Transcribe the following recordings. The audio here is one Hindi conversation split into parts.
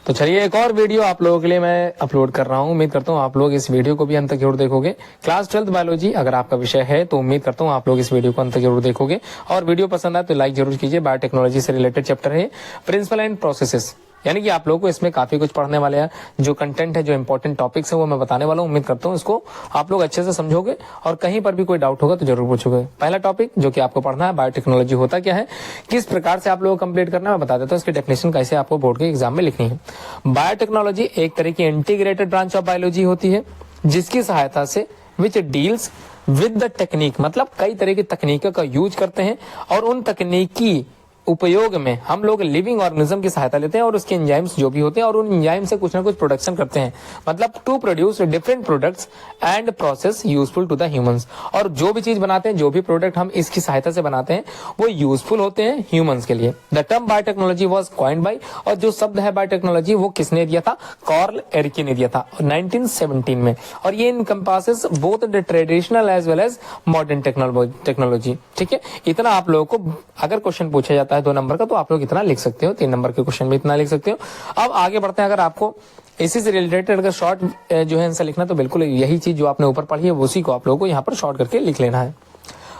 तो चलिए एक और वीडियो आप लोगों के लिए मैं अपलोड कर रहा हूँ। उम्मीद करता हूँ आप लोग इस वीडियो को भी अंत तक जरूर देखोगे। क्लास 12th बायोलॉजी अगर आपका विषय है तो उम्मीद करता हूँ आप लोग इस वीडियो को अंत तक जरूर देखोगे और वीडियो पसंद आए तो लाइक जरूर कीजिए। बायोटेक्नोलॉजी से रिलेटेड चैप्टर है प्रिंसिपल एंड प्रोसेसेस, यानी कि आप लोगों को इसमें काफी कुछ पढ़ने वाले हैं। जो कंटेंट है, जो इंपॉर्टेंट टॉपिक्स है वो मैं बताने वाला हूँ। उम्मीद करता हूँ इसको आप लोग अच्छे से समझोगे और कहीं पर भी कोई डाउट होगा तो जरूर पूछोगे। पहला टॉपिक जो कि आपको पढ़ना है, बायोटेक्नोलॉजी होता क्या है, किस प्रकार से आप लोगों को कंप्लीट करना है, मैं बता देता हूँ इसकी डेफिनेशन कैसे आपको बोर्ड के एग्जाम में लिखनी है। बायोटेक्नोलॉजी एक तरह की इंटीग्रेटेड ब्रांच ऑफ बायोलॉजी होती है जिसकी सहायता से which deals with the technique, मतलब कई तरह की तकनीकों का यूज करते हैं और उन तकनीकी उपयोग में हम लोग लिविंग ऑर्गेनिज्म की सहायता लेते हैं और उसके एंजाइम्स जो भी होते हैं और उन एंजाइम से कुछ ना कुछ प्रोडक्शन करते हैं, मतलब to produce different products and process useful to the humans. और जो भी चीज बनाते हैं, जो भी प्रोडक्ट हम इसकी सहायता से बनाते हैं वो यूजफुल होते हैं ह्यूमंस के लिए। The term biotechnology was coined bye, और जो शब्द है बायोटेक्नोलॉजी वो किसने दिया था, कार्ल एरिकी ने दिया था 1917 में। और ये encompasses both the traditional as well as modern technology. ठीक है, इतना आप लोगों को अगर क्वेश्चन पूछा जाता है 2 नंबर का तो आप लोग इतना लिख सकते हो, 3 नंबर के क्वेश्चन में इतना लिख सकते हो। अब आगे बढ़ते हैं। अगर आपको इसी से रिलेटेड अगर शॉर्ट जो है आंसर लिखना तो बिल्कुल यही चीज जो आपने ऊपर पढ़ी है उसी को आप लोगों को यहाँ पर शॉर्ट करके लिख लेना है।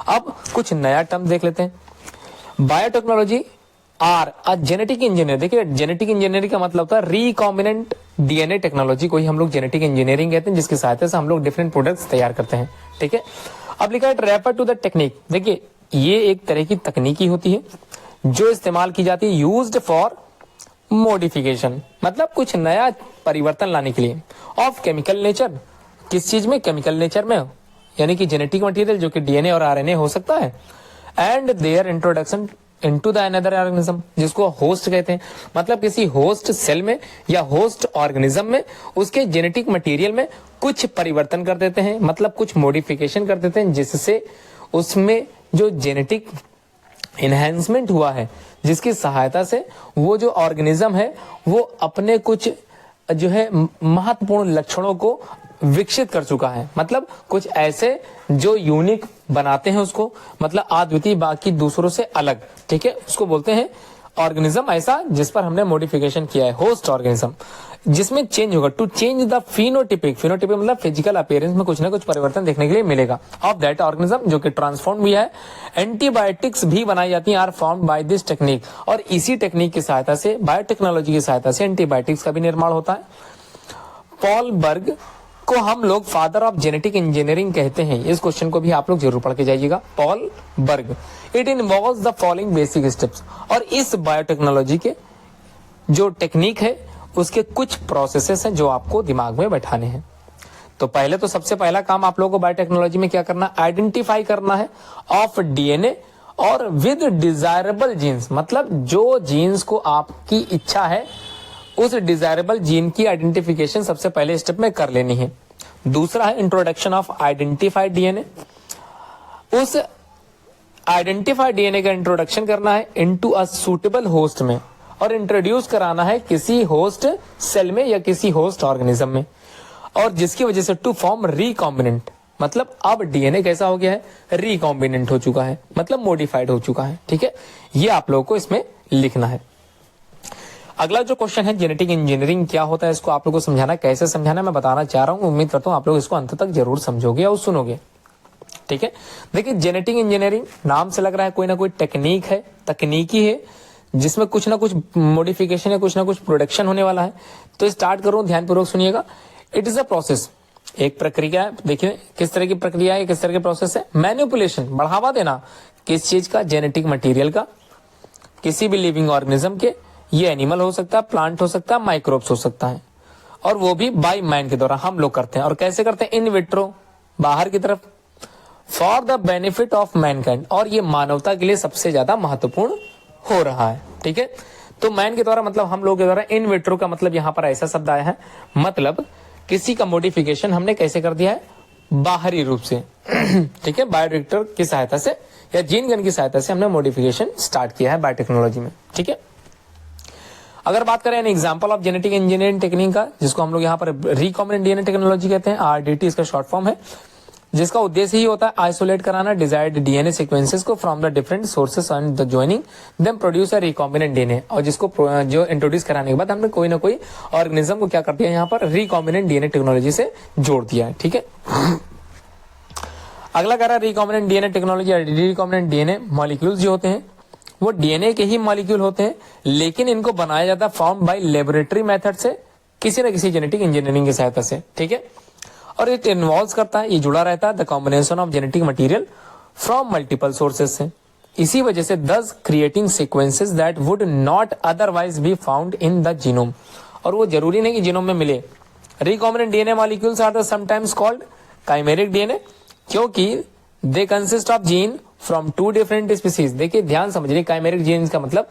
अब कुछ नया टर्म देख लेते हैं। Biotechnology are a genetic engineer. देखिए जेनेटिक इंजीनियरिंग का मतलब होता है रिकॉम्बिनेंट डीएनए टेक्नोलॉजी को ही हम लोग जेनेटिक इंजीनियरिंग कहते हैं, जिसकी सहायता से हम लोग डिफरेंट प्रोडक्ट्स तैयार करते हैं। ठीक है, अब लिखा है रेफर टू द टेक्निक। देखिए ये एक तरह की तकनीकी होती है जो इस्तेमाल की जाती है यूज्ड फॉर मॉडिफिकेशन, मतलब कुछ नया परिवर्तन लाने के लिए, ऑफ केमिकल नेचर। किस चीज में, केमिकल नेचर में, यानी कि जेनेटिक मटेरियल जो कि डीएनए और आरएनए हो सकता है, and their introduction into the another organism, जिसको होस्ट कहते हैं, मतलब किसी होस्ट सेल में या होस्ट ऑर्गेनिज्म में उसके जेनेटिक मटेरियल में कुछ परिवर्तन कर देते हैं, मतलब कुछ मॉडिफिकेशन कर देते हैं जिससे उसमें जो जेनेटिक इनहेंसमेंट हुआ है, जिसकी सहायता से वो जो ऑर्गेनिज्म है वो अपने कुछ जो है महत्वपूर्ण लक्षणों को विकसित कर चुका है, मतलब कुछ ऐसे जो यूनिक बनाते हैं उसको, मतलब अद्वितीय, बाकी दूसरों से अलग। ठीक है, उसको बोलते हैं ऑर्गेनिज्म ऐसा जिस पर हमने मॉडिफिकेशन किया है, होस्ट ऑर्गेनिज्म, जिसमें चेंज होगा। To change the phenotypic, phenotypic मतलब फिजिकल अपीयरेंस में कुछ ना कुछ परिवर्तन देखने के लिए मिलेगा ऑफ दैट ऑर्गेनिज्म, जो कि ट्रांसफॉर्म भी है। एंटीबायोटिक्स भी बनाई जाती हैं are formed by this technique, और इसी टेक्निक की सहायता से, बायोटेक्नोलॉजी की सहायता से एंटीबायोटिक्स का भी निर्माण होता है। पॉल बर्ग को हम लोग फादर ऑफ जेनेटिक इंजीनियरिंग कहते हैं। इस क्वेश्चन को भी आप लोग जरूर पढ़ के जाइएगा, Paul Berg. It involves the following basic steps, और इस बायोटेक्नोलॉजी के जो टेक्निक है उसके कुछ प्रोसेसेस हैं जो आपको दिमाग में बैठाने हैं। तो पहले तो सबसे पहला काम आप लोगों को बायोटेक्नोलॉजी में क्या करना, आइडेंटिफाई करना है ऑफ डीएनए और विद डिजायरेबल जीन्स, मतलब जो जीन्स को आपकी इच्छा है उस डिजायरेबल जीन की आइडेंटिफिकेशन सबसे पहले स्टेप में कर लेनी है। दूसरा है इंट्रोडक्शन ऑफ आइडेंटिफाइड डीएनए, उस आइडेंटिफाइड डीएनए का इंट्रोडक्शन करना है इनटू अ सूटेबल होस्ट में, और इंट्रोड्यूस कराना है किसी होस्ट सेल में या किसी होस्ट ऑर्गेनिज्म में, और जिसकी वजह से टू फॉर्म रिकॉम्बिनेंट, मतलब अब डीएनए कैसा हो गया है, रिकॉम्बिनेंट हो चुका है, मतलब मॉडिफाइड हो चुका है। ठीक है, ये आप लोगों को इसमें लिखना है। अगला जो क्वेश्चन है, जेनेटिक इंजीनियरिंग क्या होता है, इसको आप लोगों को समझाना, कैसे समझाना मैं बताना चाह रहा हूं। उम्मीद करता हूं आप लोग इसको अंत तक जरूर समझोगे और सुनोगे। ठीक है, देखिए जेनेटिक इंजीनियरिंग नाम से लग रहा है कोई ना कोई टेक्निक है, तकनीकी है, जिसमें कुछ ना कुछ मॉडिफिकेशन है, कुछ ना कुछ प्रोडक्शन होने वाला है। तो स्टार्ट करूं, ध्यानपूर्वक सुनिएगा। इट इज अ प्रोसेस, एक प्रक्रिया है। देखिए किस तरह की प्रक्रिया है, किस तरह के प्रोसेस है। मैनिपुलेशन, बढ़ावा देना, किस चीज का, जेनेटिक मटेरियल का, किसी भी लिविंग ऑर्गेनिज्म के, ये एनिमल हो सकता है, प्लांट हो सकता है, माइक्रोब्स हो सकता है, और वो भी बाय मैन के द्वारा हम लोग करते हैं। और कैसे करते हैं, इन विट्रो, बाहर की तरफ, for the benefit of Mankind, और ये मानवता के लिए सबसे ज्यादा महत्वपूर्ण हो रहा है। ठीक है, तो मैन के द्वारा मतलब हम लोग के द्वारा, इन विट्रो का मतलब यहां पर ऐसा शब्द आया है, मतलब किसी का मॉडिफिकेशन हमने कैसे कर दिया है, बाहरी रूप से। ठीक है, बायोरिएक्टर की सहायता से या जीन गन की सहायता से हमने मॉडिफिकेशन स्टार्ट किया है बायोटेक्नोलॉजी में। ठीक है, अगर बात करें an example of genetic engineering technique का, जिसको हम लोग यहाँ पर रिकॉम्बिनेंट डीएनए टेक्नोलॉजी कहते हैं, आरडीटी इसका शॉर्ट फॉर्म है, जिसका उद्देश्य ही होता है आइसोलेट कराना डिजायर्ड डीएनए सीक्वेंसेस को from the different sources and the joining them produce a recombinant DNA. और जिसको जो इंट्रोड्यूस कराने के बाद हमने कोई ना कोई ऑर्गेनिज्म को क्या कर दिया यहाँ पर रिकॉम्बिनेंट डीएनए टेक्नोलॉजी से जोड़ दिया है। ठीक है, अगला कह रहा है recombinant DNA technology. Recombinant DNA molecules जो होते हैं वो डीएनए के ही मॉलिक्यूल होते हैं, लेकिन इनको बनाया जाता है फॉर्म बाय लेबोरेटरी मेथड से, किसी न किसी जेनेटिक इंजीनियरिंग की सहायता से। ठीक है, और इट इन्वॉल्व करता है, ये जुड़ा रहता है the combination of genetic material from multiple sources से। इसी वजह से thus creating sequences that would not otherwise be found in the genome. और वो जरूरी नहीं कि जीनोम में मिले। Recombinant DNA molecules are the sometimes called chimeric DNA, क्योंकि they consist of gene from two different species. देखिए ध्यान समझिए, काइमेरिक जीन्स का मतलब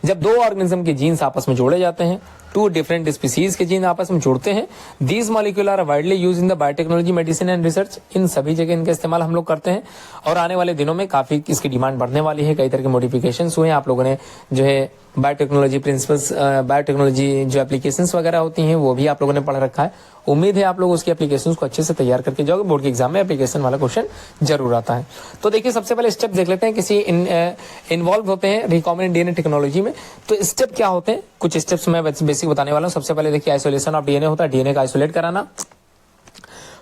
जब दो ऑर्गेनिज्म के जीन्स आपस में जोड़े जाते हैं, टू डिफरेंट स्पीसीज के जीन आपस में जुड़ते हैं। These molecule are widely use in the biotechnology, medicine and research. इन सभी जगह इनका इस्तेमाल हम लोग करते हैं और आने वाले दिनों में काफी इसकी डिमांड बढ़ने वाली है। कई तरह के मॉडिफिकेशंस हुए हैं, आप लोगों ने जो है बायोटेक्नोलॉजी प्रिंसिपल्स, बायोटेक्नोलॉजी जो एप्लीकेशंस वगैरह होती हैं वो भी आप लोगों ने पढ़ रखा है। उम्मीद है आप लोग उसकी एप्लीकेशंस को अच्छे से तैयार करके जाओगे, बोर्ड के एग्जाम में एप्लीकेशन वाला क्वेश्चन जरूर आता है। तो देखिए सबसे पहले स्टेप देख लेते हैं, किसी इन्वॉल्व होते हैं रिकॉम्बिनेंट डीएनए टेक्नोलॉजी में तो स्टेप क्या होते हैं, कुछ स्टेप्स मैं बेसिक बताने वाला हूं। सबसे पहले देखिए आइसोलेशन ऑफ डीएनए होता है, डीएनए का आइसोलेट कराना।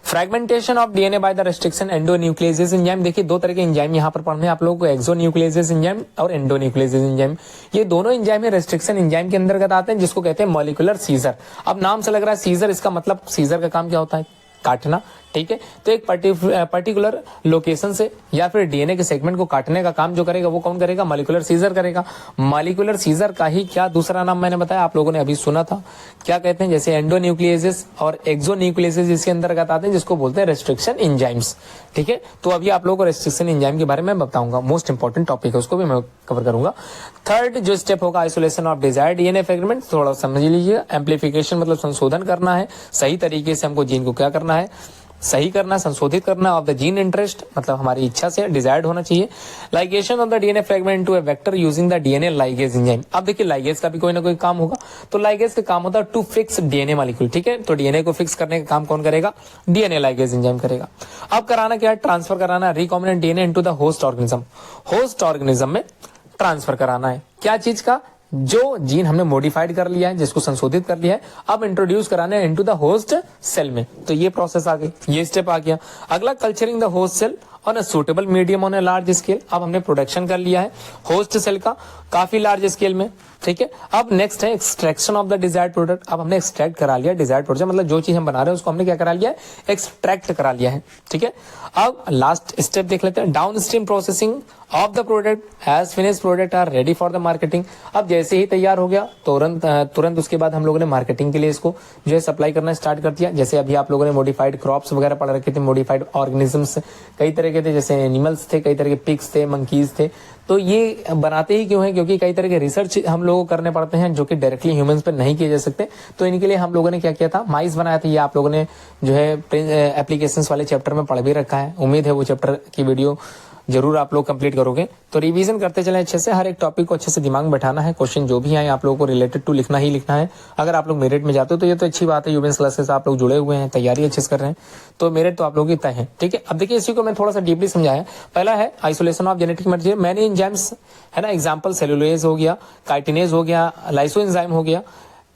Fragmentation of DNA by the restriction endonucleases enzyme. देखिए दो तरह के एंजाइम यहाँ पर पढ़ने हैं आप लोगों को, एक्सोन्यूक्लियेजेस एंजाइम और एंडोन्यूक्लियेजेस एंजाइम। ये दोनों एंजाइम रेस्ट्रिक्शन एंजाइम के अंतर्गत आते हैं, जिसको कहते हैं मॉलिक्यूलर सीजर। अब नाम से लग रहा है सीजर, इसका मतलब सीजर का काम क्या होता है, काटना। ठीक है, तो एक पर्टिकुलर लोकेशन से या फिर डीएनए के सेगमेंट को काटने का काम जो करेगा वो कौन करेगा, मॉलिक्यूलर सीजर करेगा। मॉलिक्यूलर सीजर का ही क्या दूसरा नाम मैंने बताया, आप लोगों ने अभी सुना था, क्या कहते हैं, जैसे एंडोन्यूक्लियेजेस और एक्सोन्यूक्लियेजेस इसके अंतर्गत आते हैं, जिसको बोलते हैं रेस्ट्रिक्शन एंजाइम्स। ठीक है, तो अभी आप लोगों को रेस्ट्रिक्शन एंजाइम के बारे में बताऊंगा, मोस्ट इंपॉर्टेंट टॉपिक है, उसको भी मैं कवर करूंगा। थर्ड जो स्टेप होगा isolation of desired DNA fragment, थोड़ा समझ लीजिए। एम्प्लीफिकेशन मतलब संशोधन करना है, सही तरीके से हमको जीन को क्या करना है, सही करना, संशोधित करना ऑफ द जीन इंटरेस्ट, मतलब हमारी इच्छा से डिजायर्ड होना चाहिए। Ligation of the DNA fragment into a vector using the DNA ligase enzyme. अब देखिए लाइगेज का भी कोई ना कोई काम होगा, तो लाइगेज का काम होता है टू फिक्स डीएनए मॉलिक्यूल। ठीक है, तो डीएनए को फिक्स करने का काम कौन करेगा, डीएनए लाइगेज एंजाइम करेगा। अब कराना क्या है, ट्रांसफर कराना recombinant DNA into the host organism. Host organism में ट्रांसफर कराना है, क्या चीज का, जो जीन हमने मॉडिफाइड कर लिया है, जिसको संशोधित कर लिया है, अब इंट्रोड्यूस कराना है इनटू द होस्ट सेल में। तो ये प्रोसेस आ गई, ये स्टेप आ गया। अगला culturing the host cell on a suitable medium on a large scale. अब हमने प्रोडक्शन कर लिया है होस्ट सेल का काफी लार्ज स्केल में। ठीक है, अब नेक्स्ट है extraction of the desired product. अब हमने एक्सट्रैक्ट करा लिया डिजायर्ड प्रोडक्ट, मतलब जो चीज हम बना रहे हैं उसको हमने क्या करा लिया है, एक्सट्रैक्ट करा लिया है। ठीक है, अब लास्ट स्टेप देख लेते हैं, downstream processing of the product as finish product are ready for the marketing. अब जैसे ही तैयार हो गया तुरंत उसके बाद हम लोगों ने मार्केटिंग के लिए इसको जो है सप्लाई करना स्टार्ट कर दिया। जैसे अभी आप लोगों ने मॉडिफाइड क्रॉप्स वगैरह पढ़ रखे थे, मॉडिफाइड ऑर्गेनिजम्स कई तरह के थे, जैसे एनिमल्स थे, कई तरह के पिग्स थे, मंकीज थे। तो ये बनाते ही क्यों है, क्योंकि कई तरह के रिसर्च हम लोगों को करने पड़ते हैं जो कि डायरेक्टली ह्यूमंस पे नहीं किए जा सकते। तो इनके लिए हम लोगों ने क्या किया था, माइस बनाया था। ये आप लोगों ने जो है एप्लीकेशंस वाले चैप्टर में पढ़ भी रखा है, उम्मीद है वो चैप्टर की वीडियो जरूर आप लोग कंप्लीट करोगे। तो रिवीजन करते चलें अच्छे से, हर एक टॉपिक को अच्छे से दिमाग में बैठाना है। क्वेश्चन जो भी आए आप लोगों को रिलेटेड टू लिखना ही लिखना है। अगर आप लोग मेरिट में जाते हो तो ये तो अच्छी बात है, यूबेंस क्लासेस आप लोग जुड़े हुए हैं, तैयारी अच्छे से कर रहे हैं, तो मेरिट तो आप लोग की तय है। ठीक है, अब देखिए इसी को मैं थोड़ा सा डीपली समझाया। पहला है isolation of genetic material, many enzymes है ना, एग्जाम्पल सेलुलोज हो गया, काइटिनेज हो गया, लाइसोएंजाइम हो गया।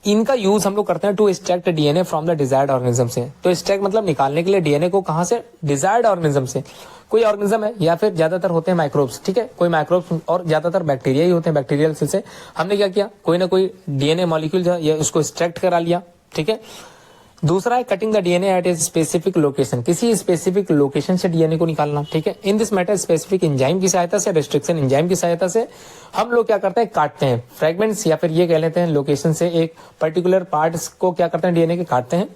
इनका यूज हम लोग करते हैं to extract DNA from the desired organism से। तो एक्सट्रैक्ट मतलब निकालने के लिए डीएनए को कहां से, डिजायर्ड ऑर्गेनिज्म से। कोई ऑर्गेनिज्म है या फिर ज्यादातर होते हैं माइक्रोब्स, ठीक है, कोई माइक्रोब्स और ज्यादातर बैक्टीरिया ही होते हैं, बैक्टीरियल सेल से हमने क्या किया, कोई ना कोई डीएनए मॉलिक्यूल या उसको एक्सट्रैक्ट करा लिया। ठीक है, दूसरा है cutting the DNA eight a specific location, किसी स्पेसिफिक लोकेशन से डीएनए को निकालना। ठीक है, in this matter specific enzyme की सहायता से, रेस्ट्रिक्शन एंजाइम की सहायता से हम लोग क्या करते हैं, काटते हैं फ्रेगमेंट्स, या फिर ये कह लेते हैं लोकेशन से एक पर्टिकुलर पार्ट्स को क्या करते हैं, डीएनए के काटते हैं।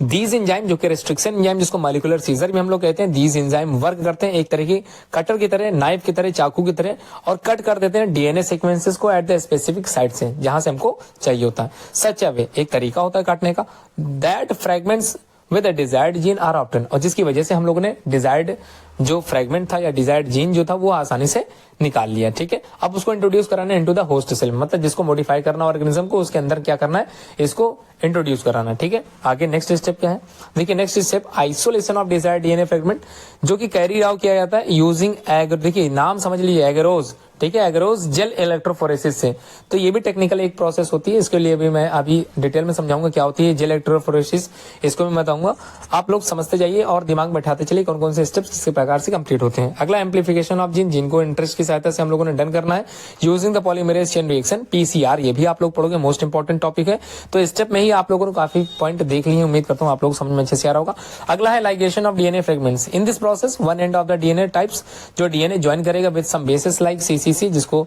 दीज एंजाइम जो कि रेस्ट्रिक्शन एंजाइम, जिसको मॉलिक्यूलर सीजर भी हम लोग कहते हैं, दीज एंजाइम वर्क करते हैं एक तरह की कटर की तरह, नाइफ की तरह, चाकू की तरह, और कट कर देते हैं डीएनए सीक्वेंसेस को एट द स्पेसिफिक साइट से, जहां से हमको चाहिए होता है। सच अ वे, एक तरीका होता है काटने का, that fragments with desired gene are obtain, और जिसकी वजह से हम लोगों ने डिजायर्ड जो फ्रेगमेंट था या डिजायर्ड जीन जो था वो आसानी से निकाल लिया। ठीक है, अब उसको इंट्रोड्यूस कराना है इनटू द होस्ट सेल, मतलब जिसको मॉडिफाई करना ऑर्गेनिज्म को उसके अंदर क्या करना है, इसको इंट्रोड्यूस कराना। ठीक है, आगे नेक्स्ट स्टेप क्या है, देखिए next step isolation of desired DNA fragment, जो कि कैरी आउट किया जाता है यूजिंग देखिए नाम समझ लीजिए एगरोज। ठीक है, एगरोज जेल इलेक्ट्रोफोरेसिस से। तो ये भी टेक्निकल एक प्रोसेस होती है, इसके लिए भी मैं अभी डिटेल में समझाऊंगा क्या होती है जेल इलेक्ट्रोफोरेसिस, इसको भी मैं बताऊंगा। आप लोग समझते जाइए और दिमाग बैठाते चलिए कौन कौन से स्टेप्स किस प्रकार से कंप्लीट होते हैं। अगला एम्प्लीफिकेशन ऑफ जीन, जिनको इंटरेस्ट की सहायता से हम लोगों ने डन करना है using the polymerase chain reaction PCR, ये भी आप लोग पढ़ोगे, मोस्ट इंपॉर्टेंट टॉपिक है। तो स्टेप में ही आप लोगों ने काफी पॉइंट देख लिए, उम्मीद करता हूँ आप लोग समझ में अच्छे से आ रहा होगा। अगला है ligation of DNA fragments. In this process one end of the DNA types, जो डीएनए ज्वाइन करेगा with some basis like CCC, जिसको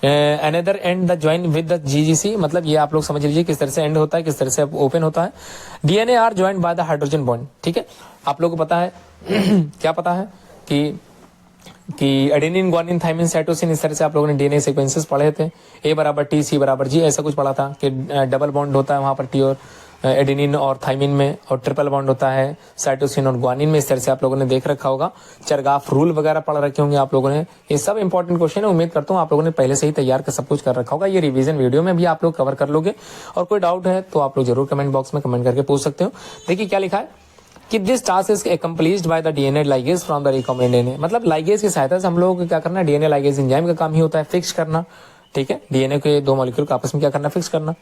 another end the join with the GGC, मतलब ये आप लोग समझ लीजिए किस तरह से एंड होता है, किस तरह से ओपन होता है। DNA are joined by the hydrogen bond. ठीक है, आप लोगों को पता है क्या पता है कि एडेनिन ग्वानिन थाइमिन साइटोसिन, इस तरह से आप लोगों ने डीएनए सीक्वेंसेस पढ़े थे, ए बराबर टी सी बराबर जी, ऐसा कुछ पढ़ा था कि डबल बॉन्ड होता है वहां पर टी और एडेनिन और थाइमिन में, और ट्रिपल बॉन्ड होता है साइटोसिन और ग्वानिन में, इस तरह से आप लोगों ने देख रखा होगा। चरगाफ रूल वगैरह पढ़ रखे होंगे आप लोगों ने, ये सब इंपॉर्टेंट क्वेश्चन है, उम्मीद करता हूँ आप लोगों ने पहले से ही तैयार कर सब कुछ कर रखा होगा। ये रिवीजन वीडियो में भी आप लोग कवर कर लोगे, और कोई डाउट है तो आप लोग जरूर कमेंट बॉक्स में कमेंट करके पूछ सकते हो। देखिए क्या लिखा है कि this task is accomplished by the DNA ligase from the recombinant DNA, मतलब लाइगेज की सहायता से हम लोगों को क्या करना है, डीएनए लाइगेज एंजाइम का काम ही होता है फिक्स करना। ठीक है, डीएनए के दो मॉलिक्यूल को आपस में क्या करना, फिक्स करना।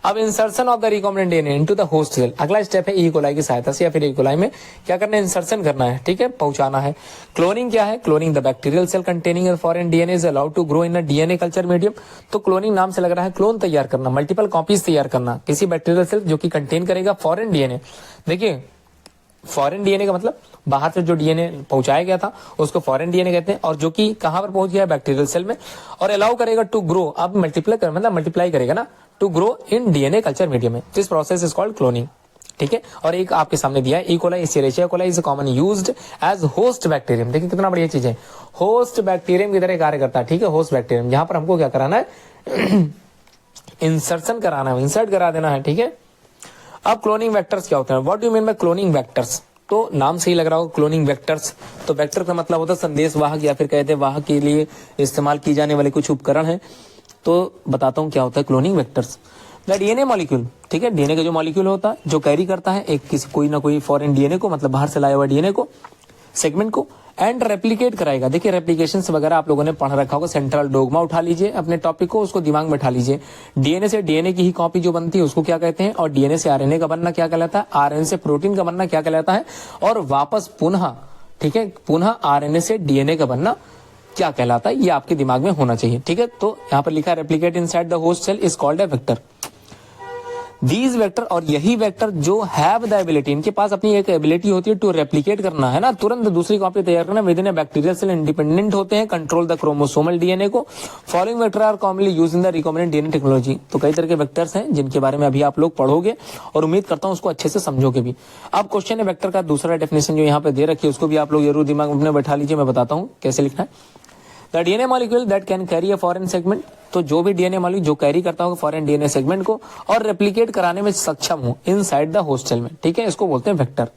अब insertion of the recombinant DNA into the host cell, अगला स्टेप है ई कोलाई की सहायता से या फिर ई कोलाई में क्या करना है, इंसर्शन करना है। ठीक है, पहुंचाना है। क्लोनिंग क्या है, cloning the bacterial cell containing foreign DNA is allowed to grow in a DNA culture medium. तो क्लोनिंग नाम से लग रहा है क्लोन तैयार करना, मल्टीपल कॉपीज तैयार करना किसी बैक्टीरियल सेल जो कि कंटेन करेगा फॉरेन डीएनए। देखिए फॉरेन डीएनए का मतलब बाहर से जो डीएनए पहुंचाया गया था उसको फॉरेन डीएनए कहते हैं, और जो कि कहां पर पहुंच गया है, बैक्टीरियल सेल में, और अलाउ करेगा टू ग्रो, अब मल्टीप्लाई कर मतलब मल्टीप्लाई करेगा ना, to grow in DNA culture medium में। This process is called cloning. ठीक है, और एक आपके सामने दिया है E coli, Escherichia coli is common used as host bacterium. देखिए कितना बढ़िया चीज है, होस्ट बैक्टीरियम की तरह कार्य करता है। ठीक है, होस्ट बैक्टीरियम, जहां पर हमको क्या कराना है, इंसर्शन कराना है, इंसर्ट करा देना है। ठीक है, अब क्लोनिंग वेक्टर्स क्या होते हैं, what do you mean by cloning vectors, तो नाम से ही लग रहा होगा क्लोनिंग वेक्टर्स। तो वेक्टर का मतलब होता है संदेश वाहक या फिर कहते हैं वाहक के लिए इस्तेमाल की जाने वाले कुछ उपकरण है। तो बताता हूं क्या होता है cloning vectors. The DNA molecule, ठीक है, डीएनए का जो मॉलिक्यूल होता है जो कैरी करता है एक किसी कोई ना कोई फॉरेन डीएनए को, मतलब बाहर से लाया हुआ डीएनए को, सेगमेंट को, एंड रेप्लिकेट कराएगा। देखिए रेप्लिकेशन वगैरह आप लोगों ने पढ़ रखा होगा, सेंट्रल डोगमा उठा लीजिए अपने टॉपिक को, उसको दिमाग में बैठा लीजिए। डीएनए से डीएनए की ही कॉपी जो बनती है उसको क्या कहते हैं, और डीएनए से आरएनए का बनना क्या कहलाता है, आरएनए से प्रोटीन का बनना क्या कहलाता है, और वापस पुनः, ठीक है, पुनः आरएनए से डीएनए का बनना क्या कहलाता है, ये आपके दिमाग में होना चाहिए। ठीक है, तो यहाँ पर लिखा है replicate inside the host cell is called a vector. These vector, और यही वेक्टर जो हैव द एबिलिटी, इनके पास अपनी एक एबिलिटी होती है टू रेप्लिकेट करना, है ना, तुरंत दूसरी कॉपी तैयार करना, within a bacterial cell independent होते हैं, कंट्रोल द क्रोमोसोमल डीएनए को। Following vector are commonly used in the recombinant DNA technology. तो कई तरह के वेक्टर्स हैं जिनके बारे में अभी आप लोग पढ़ोगे और उम्मीद करता हूं उसको अच्छे से समझोगे भी। अब क्वेश्चन है वेक्टर का दूसरा डेफिनेशन जो यहाँ पे दे रखी है उसको भी आप लोग जरूर दिमाग में बैठा लीजिए, मैं बताता हूँ कैसे लिखना है। The DNA molecule that can carry a foreign segment, तो जो भी डीएनए मॉलिक्यूल जो कैरी करता होगा फॉरेन डीएनए सेगमेंट को और रेप्लिकेट कराने में सक्षम हो इनसाइड द होस्ट सेल में, ठीक है, इसको बोलते हैं वेक्टर।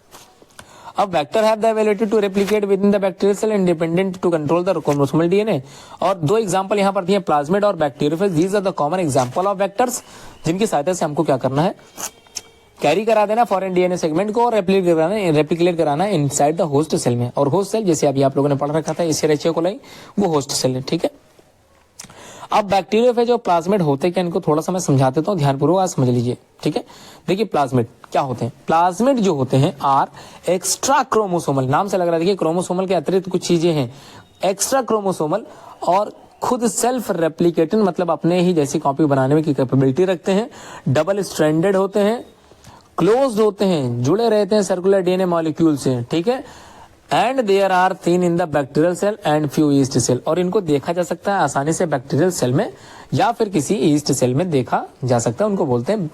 अब vector have the ability to replicate with in the bacterial cell independent to control the chromosomal DNA. और दो एग्जांपल यहाँ पर दिए, प्लाज्मिड और bacteriophage, these are the common example of vectors, जिनकी सहायता से हमको क्या करना है, कैरी करा देना फॉरेन डीएनए सेगमेंट को और रेप्लिकेट कराना इनसाइड द होस्ट सेल में। और होस्ट सेल जैसे अभी आप लोगों ने पढ़ रखा था एस्चेरिचिया कोलाई, वो होस्ट सेल है। ठीक है, अब बैक्टीरियोफेज और प्लाज्मिड होते क्या, इनको थोड़ा सा मैं समझा देता हूँ, ध्यानपूर्वक आज समझ लीजिए। ठीक है, देखिए प्लाज्मिड क्या होते हैं, प्लाज्मिड जो होते हैं आर एक्स्ट्रा क्रोमोसोमल, नाम से लग रहा है, देखिए क्रोमोसोमल के अतिरिक्त कुछ चीजें हैं, एक्स्ट्रा क्रोमोसोमल, और खुद सेल्फ रेप्लिकेटिंग, मतलब अपने ही जैसी कॉपी बनाने में की कैपेबिलिटी रखते हैं, डबल स्ट्रैंडेड होते हैं, क्लोज्ड होते हैं, जुड़े रहते हैं सर्कुलर डीएनए मॉलिक्यूल से। ठीक है, and there are seen in the bacterial cell and few yeast cell, और इनको देखा जा सकता है आसानी से बैक्टीरियल सेल में या फिर किसी ईस्ट सेल में देखा जा सकता है, उनको बोलते हैं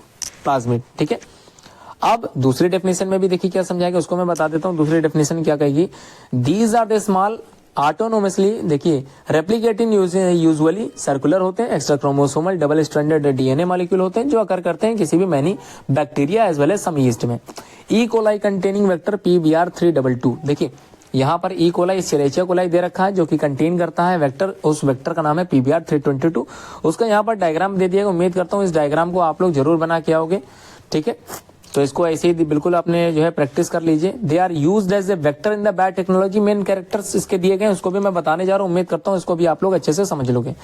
प्लाज्मिड। ठीक है, अब दूसरी डेफिनेशन में भी देखिए क्या समझाएगा, उसको मैं बता देता हूँ। दूसरी डेफिनेशन क्या कहेगी, these are the small autonomously, देखिए रेप्लिकेटिंग यूजुअली सर्कुलर होते हैं, extra chromosomal double stranded DNA molecule होते हैं जो अकर करते हैं किसी भी many bacteria as well as some yeast में। E coli containing vector PBr322, देखिए यहाँ पर ई कोलाई एस्चेरिचिया कोलाई दे रखा है जो कि कंटेन करता है वेक्टर, उस वेक्टर का नाम है PBR 322। उसका यहाँ पर डायग्राम दे दिया। उम्मीद करता हूँ इस डायग्राम को आप लोग जरूर बना के आओगे, ठीक है। तो इसको ऐसे ही बिल्कुल आपने जो है प्रैक्टिस कर लीजिए। They are used as a vector in the biotechnology. Main characters इसके दिए गए हैं, उसको भी मैं बताने जा रहा हूँ। उम्मीद करता हूँ इसको भी आप लोग अच्छे से समझ लोगे।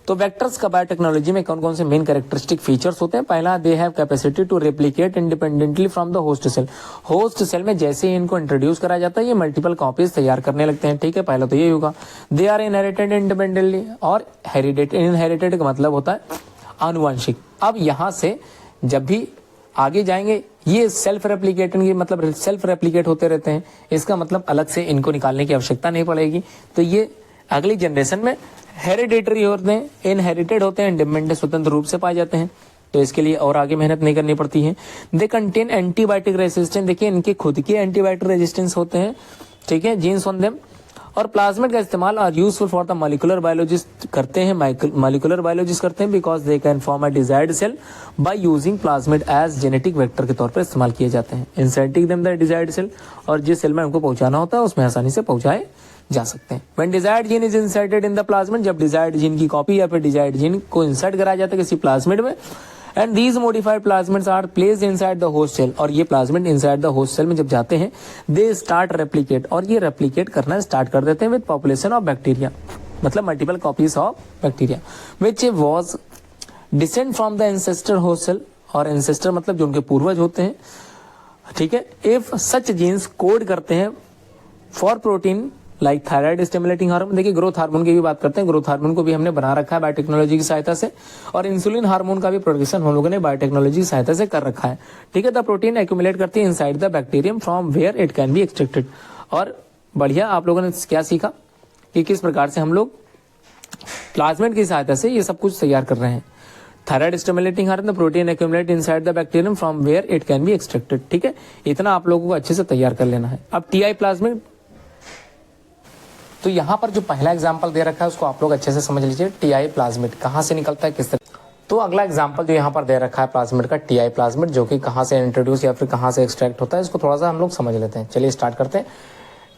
तो वेक्टर्स का बायोटेक्नोलॉजी में कौन कौन से मेन कैरेक्टरिस्टिक फीचर्स होते हैं। पहला, they have capacity to replicate independently from the host cell. Host cell में जैसे ही इनको इंट्रोड्यूस करा जाता है ये मल्टीपल कॉपीज तैयार करने लगते हैं, ठीक है। पहला तो ये होगा। दे आर इनहेरिटेड इंडिपेंडेंटली, और इनहेरिटेड का मतलब होता है आनुवंशिक। अब यहां से जब भी आगे जाएंगे ये सेल्फ रेप्लिकेटिंग की मतलब सेल्फ रेप्लिकेट होते रहते हैं, इसका मतलब अलग से इनको निकालने की आवश्यकता नहीं पड़ेगी। तो ये अगली जनरेशन में हेरिडेटरी होते हैं, इनहेरिटेड होते हैं, इंडिपेंडेंट स्वतंत्र रूप से पाए जाते हैं। तो इसके लिए और आगे मेहनत नहीं करनी पड़ती है। They contain antibiotic resistance. देखिए इनके खुद के एंटीबायोटिक रेजिस्टेंस होते हैं, ठीक है, जीन्स ऑन देम। और प्लाज्मिड का इस्तेमाल are useful for the molecular biologist करते हैं, मॉलिक्यूलर बायोलॉजिस्ट करते हैं, because they can form a desired cell by using plasmid as genetic vector के तौर पर इस्तेमाल किए जाते हैं। Inserting them the desired cell, और जिस सेल में उनको पहुंचाना होता है उसमें आसानी से पहुंचाए जा सकते हैं। When desired gene is inserted in the plasmid, जब डिजायर्ड जीन की कॉपी या फिर डिजायर्ड जीन को इंसर्ट कराया जाता है किसी प्लाज्मिड में, and these modified plasmids are placed inside the host cell, और ये plasmid inside the host cell में जब जाते हैं दे स्टार्ट रेप्लिकेट, और ये रेप्लिकेट करना स्टार्ट कर देते हैं विद पॉपुलेशन ऑफ बैक्टीरिया, मतलब multiple copies of bacteria which was descend from the ancestor host cell, और एंसेस्टर मतलब जो उनके पूर्वज होते हैं, ठीक है। इफ सच जीन्स कोड करते हैं for protein like thyroid stimulating hormone. देखिए ग्रोथ हार्मोन की भी बात करते हैं, ग्रोथ हार्मोन को भी हमने बना रखा है बायोटेक्नोलॉजी की सहायता से, और इंसुलिन हार्मोन का भी प्रोडक्शन हम लोगों ने बायोटेक्नोलॉजी की सहायता से कर रखा है, ठीक है। द प्रोटीन एक्यूमुलेट करती है inside the bacterium from where it can be extracted. और बढ़िया आप लोगों ने क्या सीखा कि किस प्रकार से हम लोग प्लाज्मिड की सहायता से ये सब कुछ तैयार कर रहे हैं। Thyroid stimulating hormone, the protein accumulate inside the bacterium from where it can be extracted, ठीक है। इतना आप लोगों को अच्छे से तैयार कर लेना है। अब टीआई प्लाज्मिड, तो यहाँ पर जो पहला एग्जाम्पल दे रखा है उसको आप लोग अच्छे से समझ लीजिए। टीआई प्लाज्मिड कहाँ से निकलता है, किस तरह। तो अगला एग्जाम्पल जो यहाँ पर दे रखा है प्लाज्मिड का, टीआई प्लाज्मिड, जो कि कहाँ से इंट्रोड्यूस या फिर कहाँ से एक्सट्रैक्ट होता है, इसको थोड़ा सा हम लोग समझ लेते हैं। चलिए स्टार्ट करते हैं।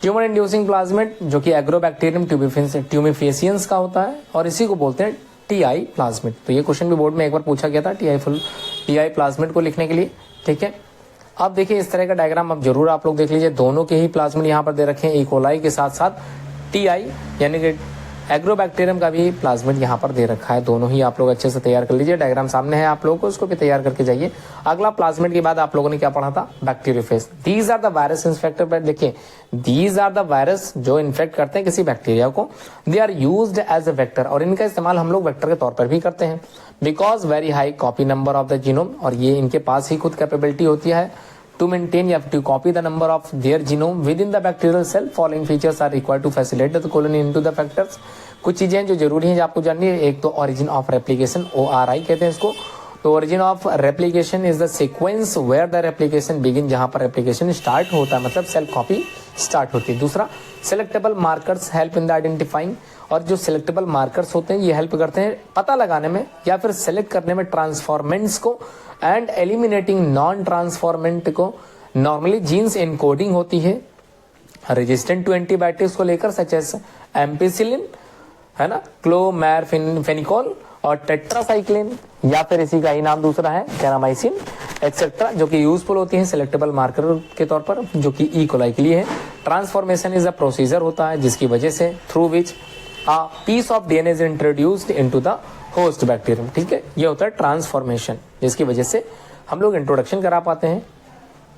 ट्यूमर इंड्यूसिंग प्लाज्मिड जो कि एग्रोबैक्टीरियम ट्यूमिफेसियंस का होता है, और इसी को बोलते हैं टीआई प्लाज्मिड। तो ये क्वेश्चन भी बोर्ड में एक बार पूछा गया था टीआई प्लाज्मिड को लिखने के लिए, ठीक है। अब देखिए इस तरह का डायग्राम अब जरूर आप लोग देख लीजिए। दोनों के ही प्लाज्मिड यहाँ पर दे रखे हैं, ई कोलाई के साथ साथ टीआई यानी कि एग्रोबैक्टीरियम का भी प्लाज्मिड यहाँ पर दे रखा है। दोनों ही आप लोग अच्छे से तैयार कर लीजिए। डायग्राम सामने है आप लोगों को, उसको भी तैयार करके जाइए। अगला प्लाज्मिड के बाद आप लोगों ने क्या पढ़ा था, bacteriophage. These are the virus infector. देखिए दीज आर द वायरस जो इन्फेक्ट करते हैं किसी बैक्टीरिया को। They are used as a vector, और इनका इस्तेमाल हम लोग वेक्टर के तौर पर भी करते हैं। Because very high copy number of the genome, और ये इनके पास ही खुद कैपेबिलिटी होती है to maintain, you have to copy the number of their genome within the bacterial cell. Following features are required to facilitate the colony into the factors. कुछ चीजें जो जरूरी हैं जो आपको जाननी है, एक तो origin of replication, ORI कहते हैं इसको। तो origin of replication is the sequence where the replication begin, जहां पर replication start होता है, मतलब सेल कॉपी स्टार्ट होती है। दूसरा, selectable markers help in the identifying, और जो सेलेक्टेबल मार्कर्स होते हैं ये हेल्प करते हैं पता लगाने में या फिर सेलेक्ट करने में ट्रांसफॉर्मेंट्स को, एंड एलिमिनेटिंग नॉन ट्रांसफॉर्मेंट को। नॉर्मली जीन्स इनकोडिंग होती है रेजिस्टेंट टू एंटीबायोटिक्स को लेकर, सच एज एम्पिसिलिन, है ना, क्लोमैरफेनिकोल और टेट्रासाइक्लिन, या फिर इसी का ही नाम दूसरा है कैरामाइसिन एक्सेट्रा, जो कि यूजफुल होती है सेलेक्टेबल मार्कर के तौर पर, जो कि ई कोलाई के लिए है। ट्रांसफॉर्मेशन इज अ प्रोसीजर होता है जिसकी वजह से through which a piece of DNA is introduced into the host bacterium, ठीक है। ये होता है ट्रांसफॉर्मेशन, जिसकी वजह से हम लोग इंट्रोडक्शन करा पाते हैं,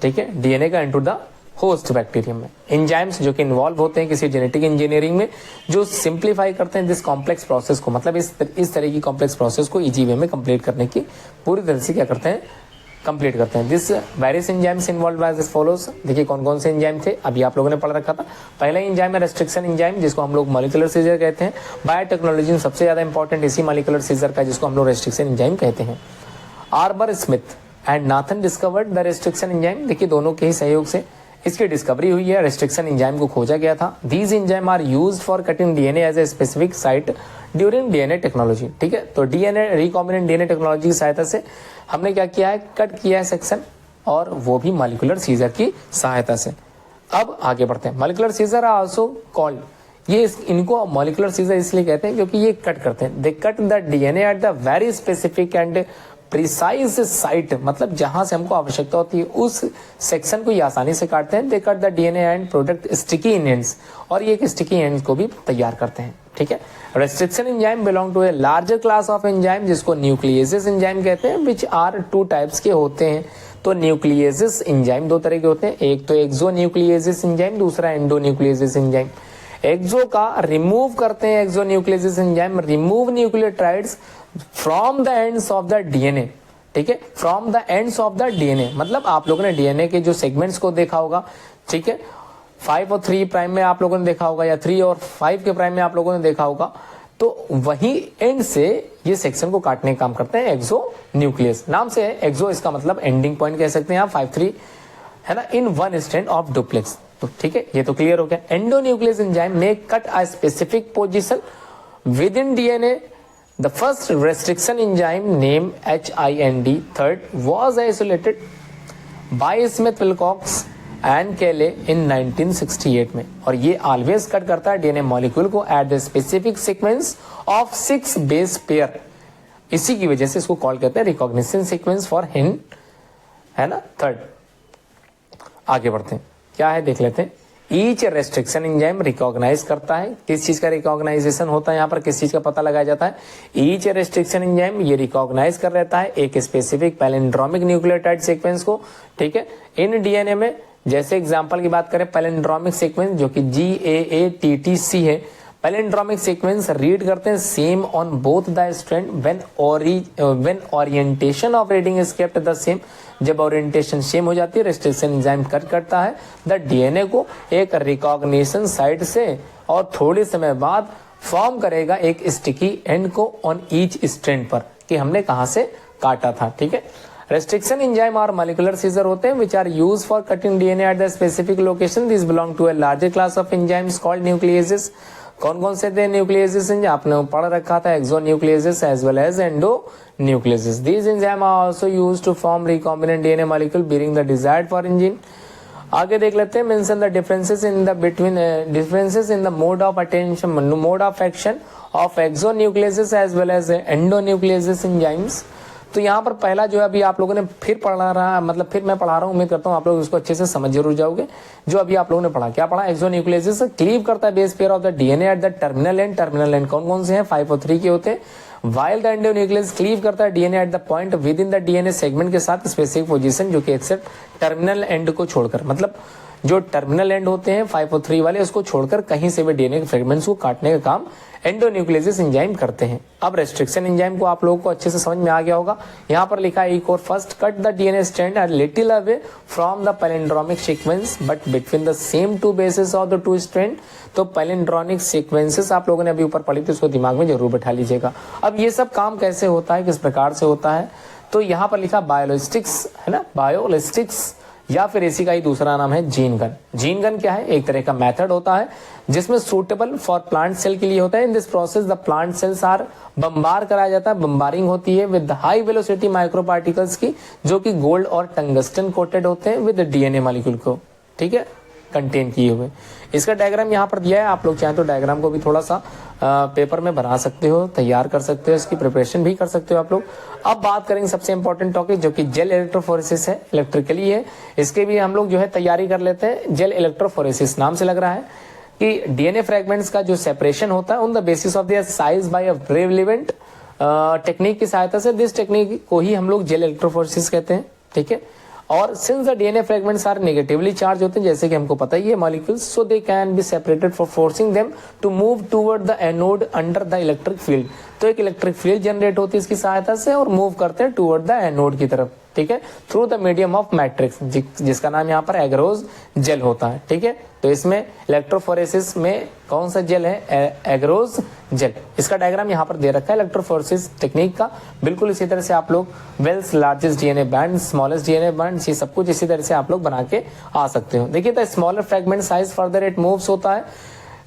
ठीक है, डीएनए का इनटू द होस्ट बैक्टीरियम में। एंजाइम्स जो कि इन्वॉल्व होते हैं किसी जेनेटिक इंजीनियरिंग में, जो सिंप्लीफाई करते हैं दिस कॉम्प्लेक्स प्रोसेस को, मतलब इस तरह की कॉम्प्लेक्स प्रोसेस को इजी वे में कंप्लीट करने की पूरी तरह से क्या करते हैं, कंप्लीट करते हैं। This various enzymes involve as follows. देखिए कौन कौन से एंजाइम थे, अभी आप लोगों ने पढ़ रखा था। पहला एंजाइम है रेस्ट्रिक्शन एंजाइम, जिसको हम लोग मॉलिक्यूलर सीजर कहते हैं। बायोटेक्नोलॉजी में सबसे ज्यादा इंपॉर्टेंट इसी मॉलिक्यूलर सीजर का, जिसको हम लोग रेस्ट्रिक्शन एंजाइम कहते हैं। Arbor Smith and Nathan discovered the restriction enzyme. देखिए दोनों के ही सहयोग से इसकी डिस्कवरी हुई है, रेस्ट्रिक्शन एंजाइम को खोजा गया था। These enzyme are used for cutting DNA as a specific site during DNA technology, ठीक है। तो डीएनए रिकॉम्बिनेंट डीएनए टेक्नोलॉजी की सहायता से हमने क्या किया है, कट किया है सेक्शन, और वो भी मॉलिक्यूलर सीजर की सहायता से। अब आगे बढ़ते हैं। Molecular scissor are also called, ये इनको मॉलिक्यूलर सीजर इसलिए कहते हैं क्योंकि ये कट करते हैं। They cut the DNA at the very specific and precise site, मतलब जहां से हमको आवश्यकता होती है उस सेक्शन को ये आसानी से काटते हैं। They cut the DNA and product sticky ends, और ये स्टिकी एंड्स को भी तैयार करते हैं। ठीक है। Restriction enzyme belong to a larger class of enzyme जिसको न्यूक्लियेसिस एंजाइम कहते हैं, विच आर 2 टाइप्स के होते हैं। तो न्यूक्लियेसिस एंजाइम 2 तरह के होते हैं, एक तो एक्सो न्यूक्लियेसिस एंजाइम, दूसरा एंडो न्यूक्लियेसिस एंजाइम। एक्सो का रिमूव करते हैं, exo nucleases enzyme remove nucleotides from the ends of the DNA. ठीक है, from the ends of the DNA, मतलब आप लोगों ने डीएनए के जो सेगमेंट्स को देखा होगा, ठीक है, 5 और 3 प्राइम में आप लोगों ने देखा होगा, या 3 और 5 के प्राइम में आप लोगों ने देखा होगा, तो वही एंड से ये सेक्शन को काटने का काम करते हैं एक्सो न्यूक्लियस। नाम से है एक्सो, इसका मतलब एंडिंग पॉइंट कह सकते हैं आप, 5-3 है ना, in one strand of duplex. तो ठीक है, ये तो क्लियर हो गया। एंडोन्यूक्लियस एंजाइम में cut a specific position with in DNA. The first restriction enzyme name HIND third was isolated bye Smith Wilcox and केले इन 1968 में, और ये ऑलवेज कट करता है डीएनए मॉलिक्यूल को eight the specific sequence of 6 base pair. इसी की वजह से इसको कॉल करते हैं रिकॉग्निशन सीक्वेंस फॉर हिन, है ना, थर्ड। आगे बढ़ते हैं, क्या है देख लेते हैं। ईच रेस्ट्रिक्शन एंजाइम रिकॉग्नाइज करता है, किस चीज का रिकॉग्नाइजेशन होता है यहाँ पर, किस चीज का पता लगाया जाता है। ईच रेस्ट्रिक्शन एंजाइम ये रिकॉग्नाइज कर रहता है एक स्पेसिफिक पैलिंड्रोमिक न्यूक्लियोटाइड सीक्वेंस को। ठीक है, इन डीएनए में जैसे एग्जांपल की बात करें, पैलिंड्रोमिक सीक्वेंस जो कि GAATTC है, पैलिंड्रोमिक सीक्वेंस रीड करते हैं same on both the strand when orientation of reading is kept the same. जब ओरिएंटेशन सेम हो जाती है, रेस्ट्रिक्शन एंजाइम कट करता है द डीएनए को एक रिकॉग्निशन साइट से, और थोड़े समय बाद फॉर्म करेगा एक स्टिकी एंड को ऑन ईच स्ट्रैंड पर, कि हमने कहां से काटा था। ठीक है, रेस्ट्रिक्शन एंजाइम और मॉलिक्यूलर सीजर होते हैं which are used for cutting DNA at the specific location. This belong to a larger class of enzymes called nucleases. कौन कौन से थे न्यूक्लियेसिस? आपने पढ़ रखा था, exo nucleases as well as endo nucleases. These enzyme are also used to form recombinant DNA molecule bearing the desired for engine। आगे देख लेते हैं, mention the differences in the mode of attention, mode of action of exo nucleases as well as endo nucleases enzymes. तो यहाँ पर पहला जो है अभी आप लोगों ने फिर पढ़ा रहा, मतलब फिर मैं पढ़ा रहा हूँ, उम्मीद करता हूँ आप लोग इसको अच्छे से समझ जरूर जाओगे। जो अभी आप लोगों ने पढ़ा, क्या पढ़ा? एक्सोन्यूक्लियेसिस क्लीव करता है base pair of the DNA at the terminal and. Terminal and कौन कौन से हैं? 5 और 3 के होते हैं। वाइल द एंडोन्यूक्लियस क्लीव करता है DNA at the point with in the DNA segment के साथ स्पेसिफिक पोजीशन, जो कि एक्सेप्ट टर्मिनल एंड को छोड़कर, मतलब जो टर्मिनल एंड होते हैं 5 और 3 वाले, उसको छोड़कर कहीं से भी डीएनए के फ्रेगमेंट्स को काटने का काम एंडोन्यूक्लियस एंजाइम करते हैं। अब रेस्ट्रिक्शन एंजाइम को आप लोगों को अच्छे से समझ में आ गया होगा। यहाँ पर लिखा है एक और, first cut the DNA strand a little away from the palindromic sequence but between the same 2 bases of the 2 strand. तो पैलिंड्रोमिक सीक्वेंसेस आप लोगों ने अभी ऊपर पढ़ी थी, उसको दिमाग में जरूर बैठा लीजिएगा। अब ये सब काम कैसे होता है, किस प्रकार से होता है, तो यहाँ पर लिखा बायोलॉजिस्टिक्स है ना, बायोलॉजिस्टिक्स, या फिर इसी का ही दूसरा नाम है जीन गन। जीन गन क्या है? एक तरह का मेथड होता है जिसमें सूटेबल फॉर प्लांट सेल के लिए होता है। In this process the plant cells are bombard कराया जाता है, बम्बारिंग होती है with high velocity micro particles की, जो कि गोल्ड और टंगस्टन कोटेड होते हैं विद डीएनए मॉलिक्यूल को, ठीक है, कंटेन किए हुए। इसका डायग्राम यहाँ पर दिया है, आप लोग चाहें तो डायग्राम को भी थोड़ा सा पेपर में बना सकते हो, तैयार कर सकते हो, इसकी प्रिपरेशन भी कर सकते हो आप लोग। अब बात करेंगे सबसे इंपॉर्टेंट टॉपिक, जो कि जेल इलेक्ट्रोफोरेसिस है, इलेक्ट्रिकली है। इसके भी हम लोग जो है तैयारी कर लेते हैं। जेल इलेक्ट्रोफोरेसिस नाम से लग रहा है कि डीएनए फ्रेगमेंट्स का जो सेपरेशन होता है on the basis of their size by a prevalent technique की सहायता से। दिस टेक्निक को ही हम लोग जेल इलेक्ट्रोफोरेसिस कहते हैं, ठीक है। और since the DNA fragments are negatively charge होते हैं, जैसे कि हमको पता ही है molecules, so they can be separated for forcing them to move toward the anode under the electric field. तो एक इलेक्ट्रिक फील्ड जनरेट होती है इसकी सहायता से और मूव करते हैं टुवर्ड द एनोड की तरफ, ठीक है, through the medium of matrix, जिसका नाम यहाँ पर एग्रोज जेल होता है, ठीक है। तो इसमें इलेक्ट्रोफोरेसिस में कौन सा जेल है? एग्रोज जेल। इसका डायग्राम यहाँ पर दे रखा है इलेक्ट्रोफोरेसिस टेक्निक का। बिल्कुल इसी तरह से आप लोग wells largest DNA band, smallest DNA band, ये सब कुछ इसी तरह से आप लोग बना के आ सकते हो। देखिए, the smaller fragment size further it moves होता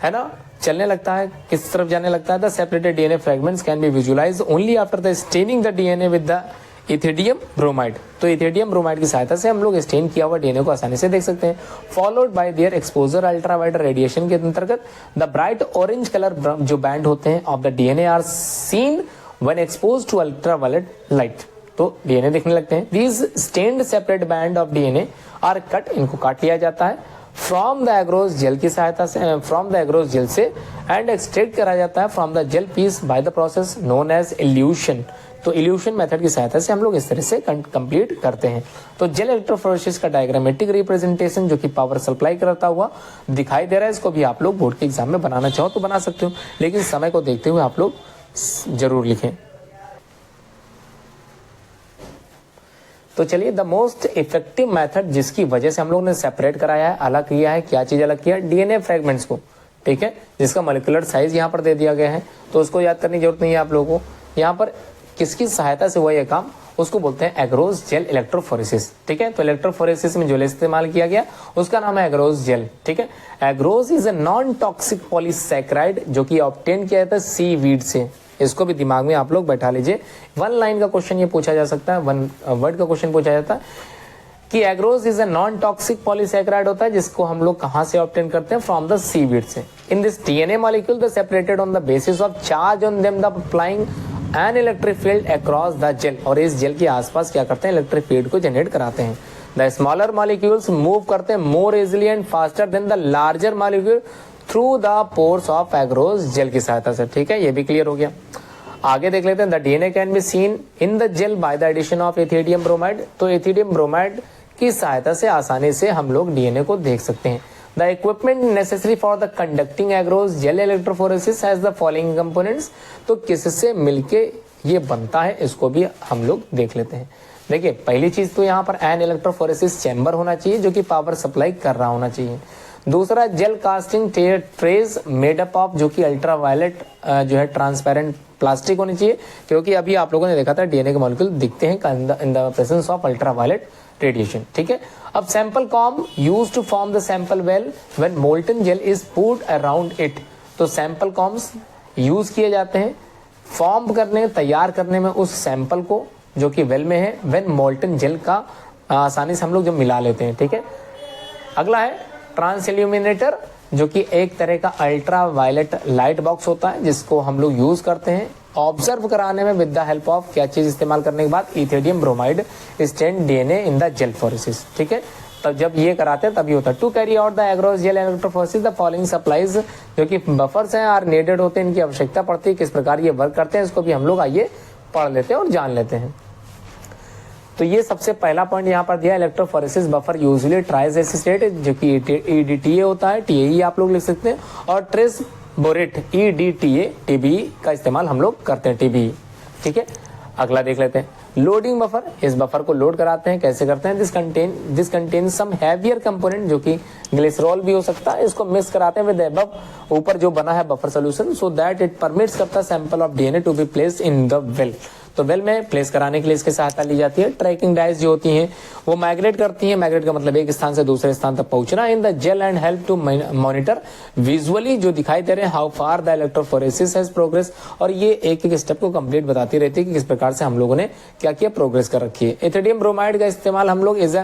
है ना, चलने लगता है, किस तरफ जाने लगता है। The separated DNA fragments can be visualised only after the staining the DNA with the ethidium bromide. तो इथिडियम ब्रोमाइड की सहायता से हम लोग स्टेन किया हुआ डीएनए को आसानी से देख सकते हैं। Followed by their exposure ultraviolet radiation के अंतर्गत द ब्राइट ऑरेंज कलर जो बैंड होते हैं of the DNA are seen when exposed to ultraviolet light. तो डीएनए दिखने लगते हैं। These stained separate band of DNA are cut, इनको काट लिया जाता है फ्रॉम द एग्रोस जेल की सहायता से, फ्रॉम द एग्रोस जेल से, एंड एक्सट्रैक्ट करा जाता है from the gel piece by the process known as elution. तो इल्यूशन मेथड की सहायता से हम लोग इस तरह से कंप्लीट करते हैं। तो जेल इलेक्ट्रोफोरेसिस का डायग्रामेटिक रिप्रेजेंटेशन जो कि पावर सप्लाई करता हुआ दिखाई दे रहा है, इसको भी आप लोग बोर्ड के एग्जाम में बनाना चाहो तो बना सकते हो, लेकिन समय को देखते हुए आप लोग जरूर लिखें। तो चलिए, द मोस्ट इफेक्टिव मेथड जिसकी वजह से हम लोग ने सेपरेट कराया है, अलग किया है, क्या चीज अलग किया है, डीएनए फ्रेगमेंट्स को, ठीक है, जिसका मॉलिक्यूलर साइज यहाँ पर दे दिया गया है, तो उसको याद करने की जरूरत नहीं है आप लोगों को। यहाँ पर किसकी सहायता से हुआ ये काम, उसको बोलते हैं एग्रोस जेल इलेक्ट्रोफोरेसिस, ठीक है। तो इलेक्ट्रोफोरेसिस में जो इस्तेमाल किया गया उसका नाम है एग्रोस जेल, ठीक है। Agarose is a non toxic polysaccharide जो कि ऑब्टेन किया जाता है सी वीड से। इसको भी दिमाग में आप लोग बैठा लीजिए। वन लाइन का क्वेश्चन ये पूछा जा सकता है, वन वर्ड का क्वेश्चन पूछा जाता है कि agarose is a non toxic polysaccharide होता है जिसको हम लोग कहां से ऑब्टेन करते हैं, फ्रॉम द सीवीड से। In this DNA molecule the separated on the basis of charge on them the applying an electric field across the gel, और इस जेल के आसपास क्या करते हैं, इलेक्ट्रिक फील्ड को जनरेट कराते हैं। द स्मॉलर मॉलिक्यूल्स मूव करते हैं more easily and faster than the larger molecule through the pores of agarose gel की सहायता से, ठीक है, ये भी क्लियर हो गया। आगे देख लेते हैं, the DNA can be seen in the gel by the addition of ethidium bromide. तो इथिडियम ब्रोमाइड की सहायता से आसानी से हम लोग डीएनए को देख सकते हैं। The equipment necessary for the conducting agarose gel electrophoresis has the following components. तो किससे मिलके ये बनता है, इसको भी हम लोग देख लेते हैं। देखिए, पहली चीज तो यहाँ पर एन इलेक्ट्रोफोरेसिस चैम्बर होना चाहिए जो कि पावर सप्लाई कर रहा होना चाहिए। दूसरा, gel casting trays made up of, जो कि अल्ट्रावायलेट जो है ट्रांसपेरेंट प्लास्टिक होनी चाहिए, क्योंकि अभी आप लोगों ने देखा था डीएनए के मॉलिक्यूल दिखते हैं in the presence of ultraviolet radiation, ठीक है। अब sample comb used to form the sample well when molten gel is put around it. तो सैंपल कॉम्स यूज किए जाते हैं फॉर्म करने, तैयार करने में उस सैंपल को जो कि वेल में है, व्हेन मोल्टन जेल का आसानी से हम लोग जब मिला लेते हैं, ठीक है। अगला है ट्रांस इल्यूमिनेटर, जो कि एक तरह का अल्ट्रा वायलेट लाइट बॉक्स होता है जिसको हम लोग यूज करते हैं ऑब्जर्व कराने में विद द हेल्प ऑफ क्या चीज इस्तेमाल करने के बाद, ethidium bromide stain DNA in the gel phoresis, ठीक है। तब जब ये कराते हैं तभी होता है। To carry out the agarose gel electrophoresis the following supplies, जो कि बफर्स हैं आर नीडेड होते हैं, इनकी आवश्यकता पड़ती है। किस प्रकार ये वर्क करते हैं इसको भी हम लोग आइए पढ़ लेते हैं और जान लेते हैं। तो ये सबसे पहला पॉइंट यहाँ पर दिया, electrophoresis buffer usually tries acetate, जो कि ईडीटीए होता है, टीएई आप लोग लिख सकते हैं, और ट्रेस बोरेट ईडीटीए टीबीई का इस्तेमाल हम लोग करते हैं, टीबीई, ठीक है। अगला देख लेते हैं, लोडिंग बफर। इस बफर को लोड कराते हैं, कैसे करते हैं, this contain some heavier component, जो कि ग्लिसरॉल भी हो सकता है, इसको मिक्स कराते हैं विद अबव, ऊपर जो बना है buffer solution, so that it permits करता sample of DNA to be placed in the well. तो वेल में प्लेस कराने के लिए इसकी सहायता ली जाती है। ट्रैकिंग डाइस जो होती हैं वो माइग्रेट करती हैं, माइग्रेट का मतलब एक स्थान से दूसरे स्थान तक पहुंचना, in the gel and help to monitor visually, जो दिखाई दे रहे हैं, how far the electrophoresis has progress, और ये एक एक स्टेप को कंप्लीट बताती रहती है कि किस प्रकार से हम लोगों ने क्या किया, प्रोग्रेस कर रखी है। इथिडियम ब्रोमाइड का इस्तेमाल हम लोग एज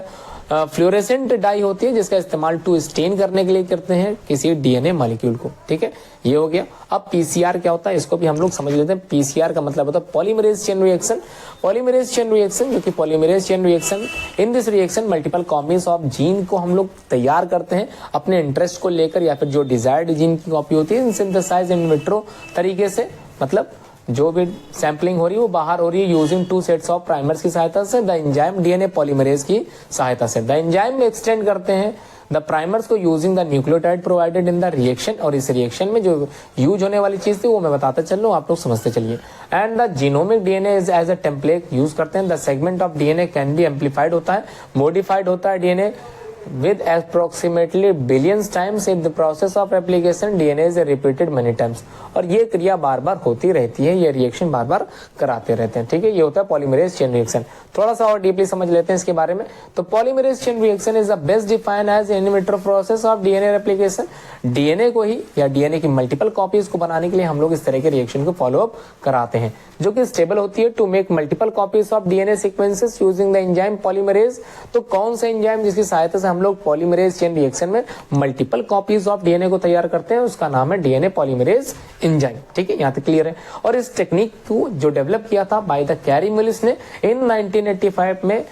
फ्लोरेसेंट डाई होती है जिसका इस्तेमाल टू स्टेन करने के लिए करते हैं किसी डीएनए मॉलिक्यूल को, ठीक है, ये हो गया। अब पीसीआर क्या होता है इसको भी हम लोग समझ लेते हैं। पीसीआर का मतलब होता है polymerase chain reaction. Polymerase chain reaction, जो कि polymerase chain reaction, in this reaction multiple copies of gene को हम लोग तैयार करते हैं अपने इंटरेस्ट को लेकर, या फिर जो डिजायर्ड जीन की कॉपी होती है, सिंथेसाइज इन विट्रो तरीके से, मतलब जो भी सैंपलिंग हो रही है वो बाहर हो रही है using two sets of primers की सहायता से, द एंजाइम डीएनए पॉलीमरेज की सहायता से। द एंजाइम में एक्सटेंड करते हैं द प्राइमर्स को using the nucleotide provided in the reaction, और इस रिएक्शन में जो यूज होने वाली चीज थी वो मैं बताता चल रहा हूँ, आप लोग समझते चलिए। And the genomic DNA is as a template use करते हैं। The segment of DNA can be amplified होता है, मॉडिफाइड होता है DNA with approximately billions times in the process of replication DNA is repeated many times। और ये क्रिया बार बार होती रहती है, ये रिएक्शन बार बार कराते रहते हैं, ठीक है। ये होता है पॉलीमरेज चेन रिएक्शन। थोड़ा सा और डीपली समझ लेते हैं इसके बारे में। तो polymerase chain reaction is the best defined as in vitro process of DNA replication. DNA को ही या डीएनए की मल्टीपल कॉपीज को बनाने के लिए हम लोग इस तरह के रिएक्शन को फॉलो अप कराते हैं, जो कि स्टेबल होती है to make multiple copies of DNA sequences using the enzyme polymerase. तो कौन सा एंजाइम जिसकी सहायता से हम लोग पॉलीमरेज चेन रिएक्शन में मल्टीपल कॉपीज ऑफ डीएनए को तैयार करते हैं, उसका नाम है डीएनए पॉलीमरेज एंजाइम, ठीक है। यहाँ तक क्लियर है। और इस टेक्निक को जो डेवलप किया था बाय द कैरी मुलिस ने इन 1985 में,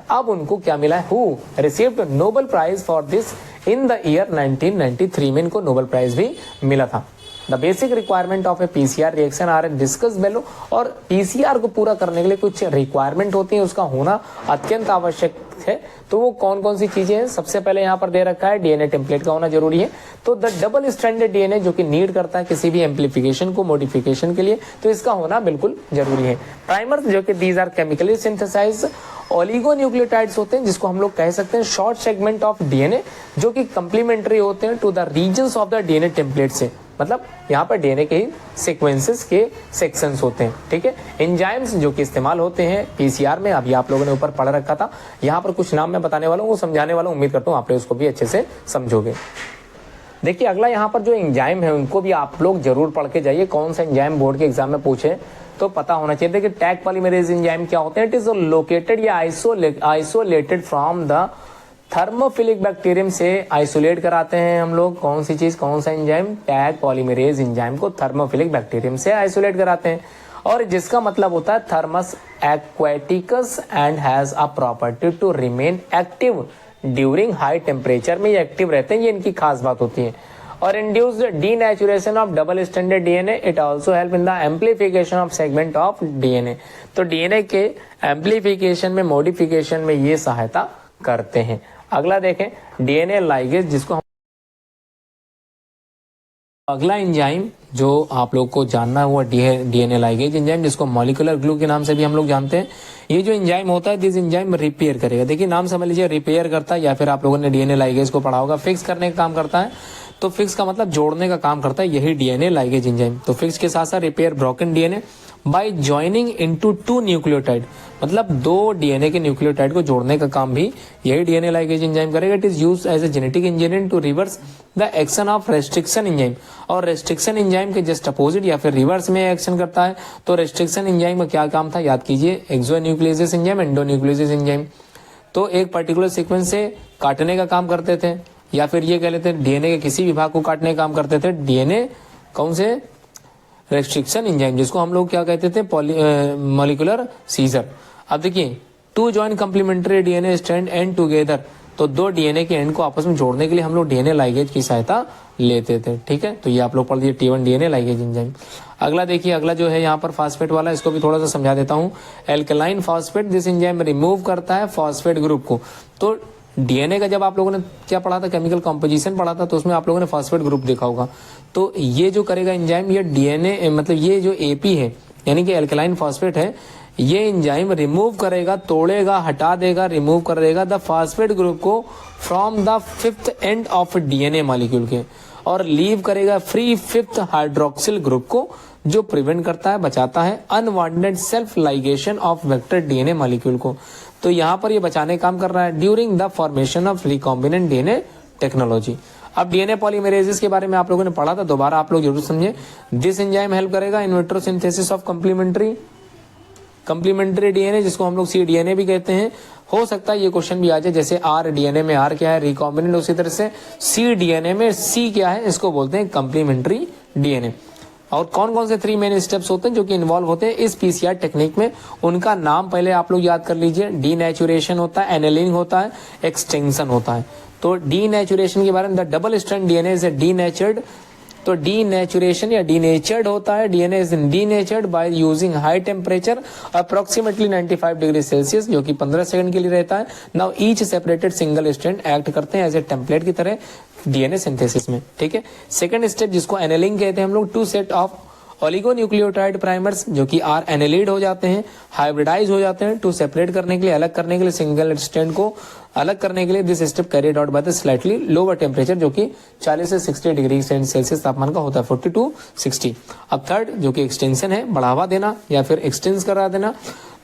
अब उनको क्या मिला है, who received Nobel prize for this in the year 1993 में इनको नोबेल प्राइज भी मिला था। The basic requirement of a PCR reaction are discuss below. और पीसीआर को पूरा करने के लिए कुछ रिक्वायरमेंट होती है, उसका होना अत्यंत आवश्यक है। तो वो कौन कौन सी चीजें हैं, सबसे पहले यहाँ पर दे रखा है डीएनए टेम्पलेट का होना जरूरी है। तो द डबल स्ट्रैंडेड डीएनए जो कि नीड करता है किसी भी एम्प्लीफिकेशन को मॉडिफिकेशन के लिए, तो इसका होना बिल्कुल जरूरी है। प्राइमर जो कि these are chemically synthesized oligonucleotides होते हैं, जिसको हम लोग कह सकते हैं शॉर्ट सेगमेंट ऑफ डीएनए, जो कि कंप्लीमेंट्री होते हैं to the regions of the DNA template से। मतलब यहाँ पर डीएनए के ही सीक्वेंसेस के सेक्शंस होते हैं, ठीक है। एंजाइम्स जो कि इस्तेमाल होते हैं पीसीआर में, अभी आप लोगों ने ऊपर पढ़ रखा था। यहाँ पर कुछ नाम मैं बताने वाला हूँ, वो समझाने वाला हूँ, उम्मीद करता हूँ आप लोग उसको भी अच्छे से समझोगे। देखिए अगला यहाँ पर जो एंजाइम है उनको भी आप लोग जरूर पढ़ के जाइए। कौन सा एंजाइम बोर्ड के एग्जाम में पूछे तो पता होना चाहिए। देखिए टैग पॉलीमरेज एंजाइम क्या होते हैं, इट इज लोकेटेड या isolated from the thermophilic bacterium से आइसोलेट कराते हैं हम लोग। कौन सी चीज, कौन सा एंजाइम, टैग पॉलीमरेज एंजाइम को थर्मोफिलिक बैक्टीरियम से आइसोलेट कराते हैं। और जिसका मतलब होता है Thermus aquaticus and has a property to remain active during high temperature में ये एक्टिव रहते हैं, ये इनकी खास बात होती है। और induced denaturation of double standard DNA, it also help in the amplification of segment of DNA. तो डीएनए के एम्प्लीफिकेशन में, मॉडिफिकेशन में ये सहायता करते हैं। अगला देखें डीएनए लाइगेज, जिसको हम अगला एंजाइम जो आप लोग को जानना है वो डीएनए लाइगेज एंजाइम, जिसको मॉलिक्यूलर ग्लू के नाम से भी हम लोग जानते हैं। ये जो एंजाइम होता है दिस एंजाइम रिपेयर करेगा। देखिए नाम समझ लीजिए, रिपेयर करता है, या फिर आप लोगों ने डीएनए लाइगेज को पढ़ा होगा, फिक्स करने का काम करता है। तो फिक्स का मतलब जोड़ने का काम करता है, यही डीएनए लाइगेज एंजाइम। तो फिक्स के साथ साथ repair broken DNA by joining into two nucleotide, मतलब दो डीएनए के न्यूक्लियोटाइड को जोड़ने का काम भी यही डीएनए लाइगेज एंजाइम करेगा। It is used as a genetic engineering to reverse the action of restriction enzyme. और रेस्ट्रिक्शन एंजाइम के जस्ट अपोजिट या फिर रिवर्स में एक्शन करता है। तो रेस्ट्रिक्शन एंजाइम का क्या काम था, याद कीजिए, एक्सोन्यूक्लियोसिस एंजाइम, एंडोन्यूक्लियोसिस एंजाइम। तो एक पर्टिकुलर सीक्वेंस से काटने का काम करते थे, या फिर ये कह लेते हैं डीएनए के किसी विभाग को काटने का काम करते थे। डीएनए कौन से, रेस्ट्रिक्शन एंजाइम, जिसको हम लोग क्या कहते थे, मॉलिक्यूलर सीजर। अब देखिए to join complementary DNA strand and together, तो दो डीएनए के एंड को आपस में जोड़ने के लिए हम लोग डीएनए लाइगेज की सहायता लेते थे, ठीक है। तो ये आप लोग पढ़ लीजिए T1 डीएनए लाइगेज एंजाइम। अगला देखिए, अगला जो है यहाँ पर फास्फेट वाला, इसको भी थोड़ा सा समझा देता हूँ। Alkaline phosphate, this enzyme remove करता है फास्फेट ग्रुप को। तो डीएनए का जब आप लोगों ने क्या पढ़ा था, केमिकल कॉम्पोजिशन पढ़ा था, तो उसमें आप लोगों ने फास्फेट ग्रुप देखा होगा। तो ये जो करेगा एंजाइम, ये डीएनए मतलब ये जो एपी है यानी कि एल्कलाइन फास्फेट है, ये एंजाइम रिमूव करेगा, तोड़ेगा, हटा देगा, रिमूव कर देगा द फास्फेट ग्रुप को from the fifth end of DNA molecule के, और लीव करेगा फ्री फिफ्थ हाइड्रोक्सिल ग्रुप को, जो प्रिवेंट करता है, बचाता है unwanted self ligation of vector DNA molecule को। तो यहाँ पर ये बचाने काम कर रहा है during the formation of recombinant DNA technology. अब डीएनए पॉलीमरेजेस के बारे में आप लोगों ने पढ़ा था, दोबारा आप लोग जरूर समझे। दिस एंजाइम हेल्प करेगा in vitro synthesis of complementary DNA, जिसको हम लोग सी डीएनए भी कहते हैं। हो सकता है ये क्वेश्चन भी आ जाए, जैसे आर डीएनए में आर क्या है, रिकॉम्बिनेंट, उसी तरह से सी डीएनए में सी क्या है, इसको बोलते हैं कंप्लीमेंट्री डीएनए। और कौन कौन से 3 मेन स्टेप्स होते हैं जो कि इन्वॉल्व होते हैं इस पीसीआर टेक्निक में, उनका नाम पहले आप लोग याद कर लीजिए। डीनेचुरेशन होता है, एनेलिंग होता है, एक्सटेंशन होता है। तो डीनेचुरेशन के बारे में, the double strand DNA is denatured. तो डीनेचुरेशन या डीनेचर्ड होता है, DNA is denatured by using high temperature approximately 95 degree Celsius, जो कि 15 सेकंड के लिए रहता है। Now each separated single strand act करते हैं एज ए टेम्पलेट की तरह डीएनए सिंथेसिस में, ठीक है। सेकंड स्टेप जिसको एनेलिंग कहते हैं हम लोग, 2 सेट ऑफ ओलिगोन्यूक्लियोटाइड प्राइमर्स जो कि आर एनालिड हो जाते हैं, हाइब्रिडाइज हो जाते हैं टू सेपरेट करने के लिए, अलग करने के लिए, सिंगल स्ट्रैंड को अलग करने के लिए। This step carried out by the slightly lower temperature जो कि 40 से 60 डिग्री सेल्सियस तापमान का होता है, 40 to 60। अब थर्ड जो कि एक्सटेंशन है, बढ़ावा देना या फिर एक्सटेंस करा देना।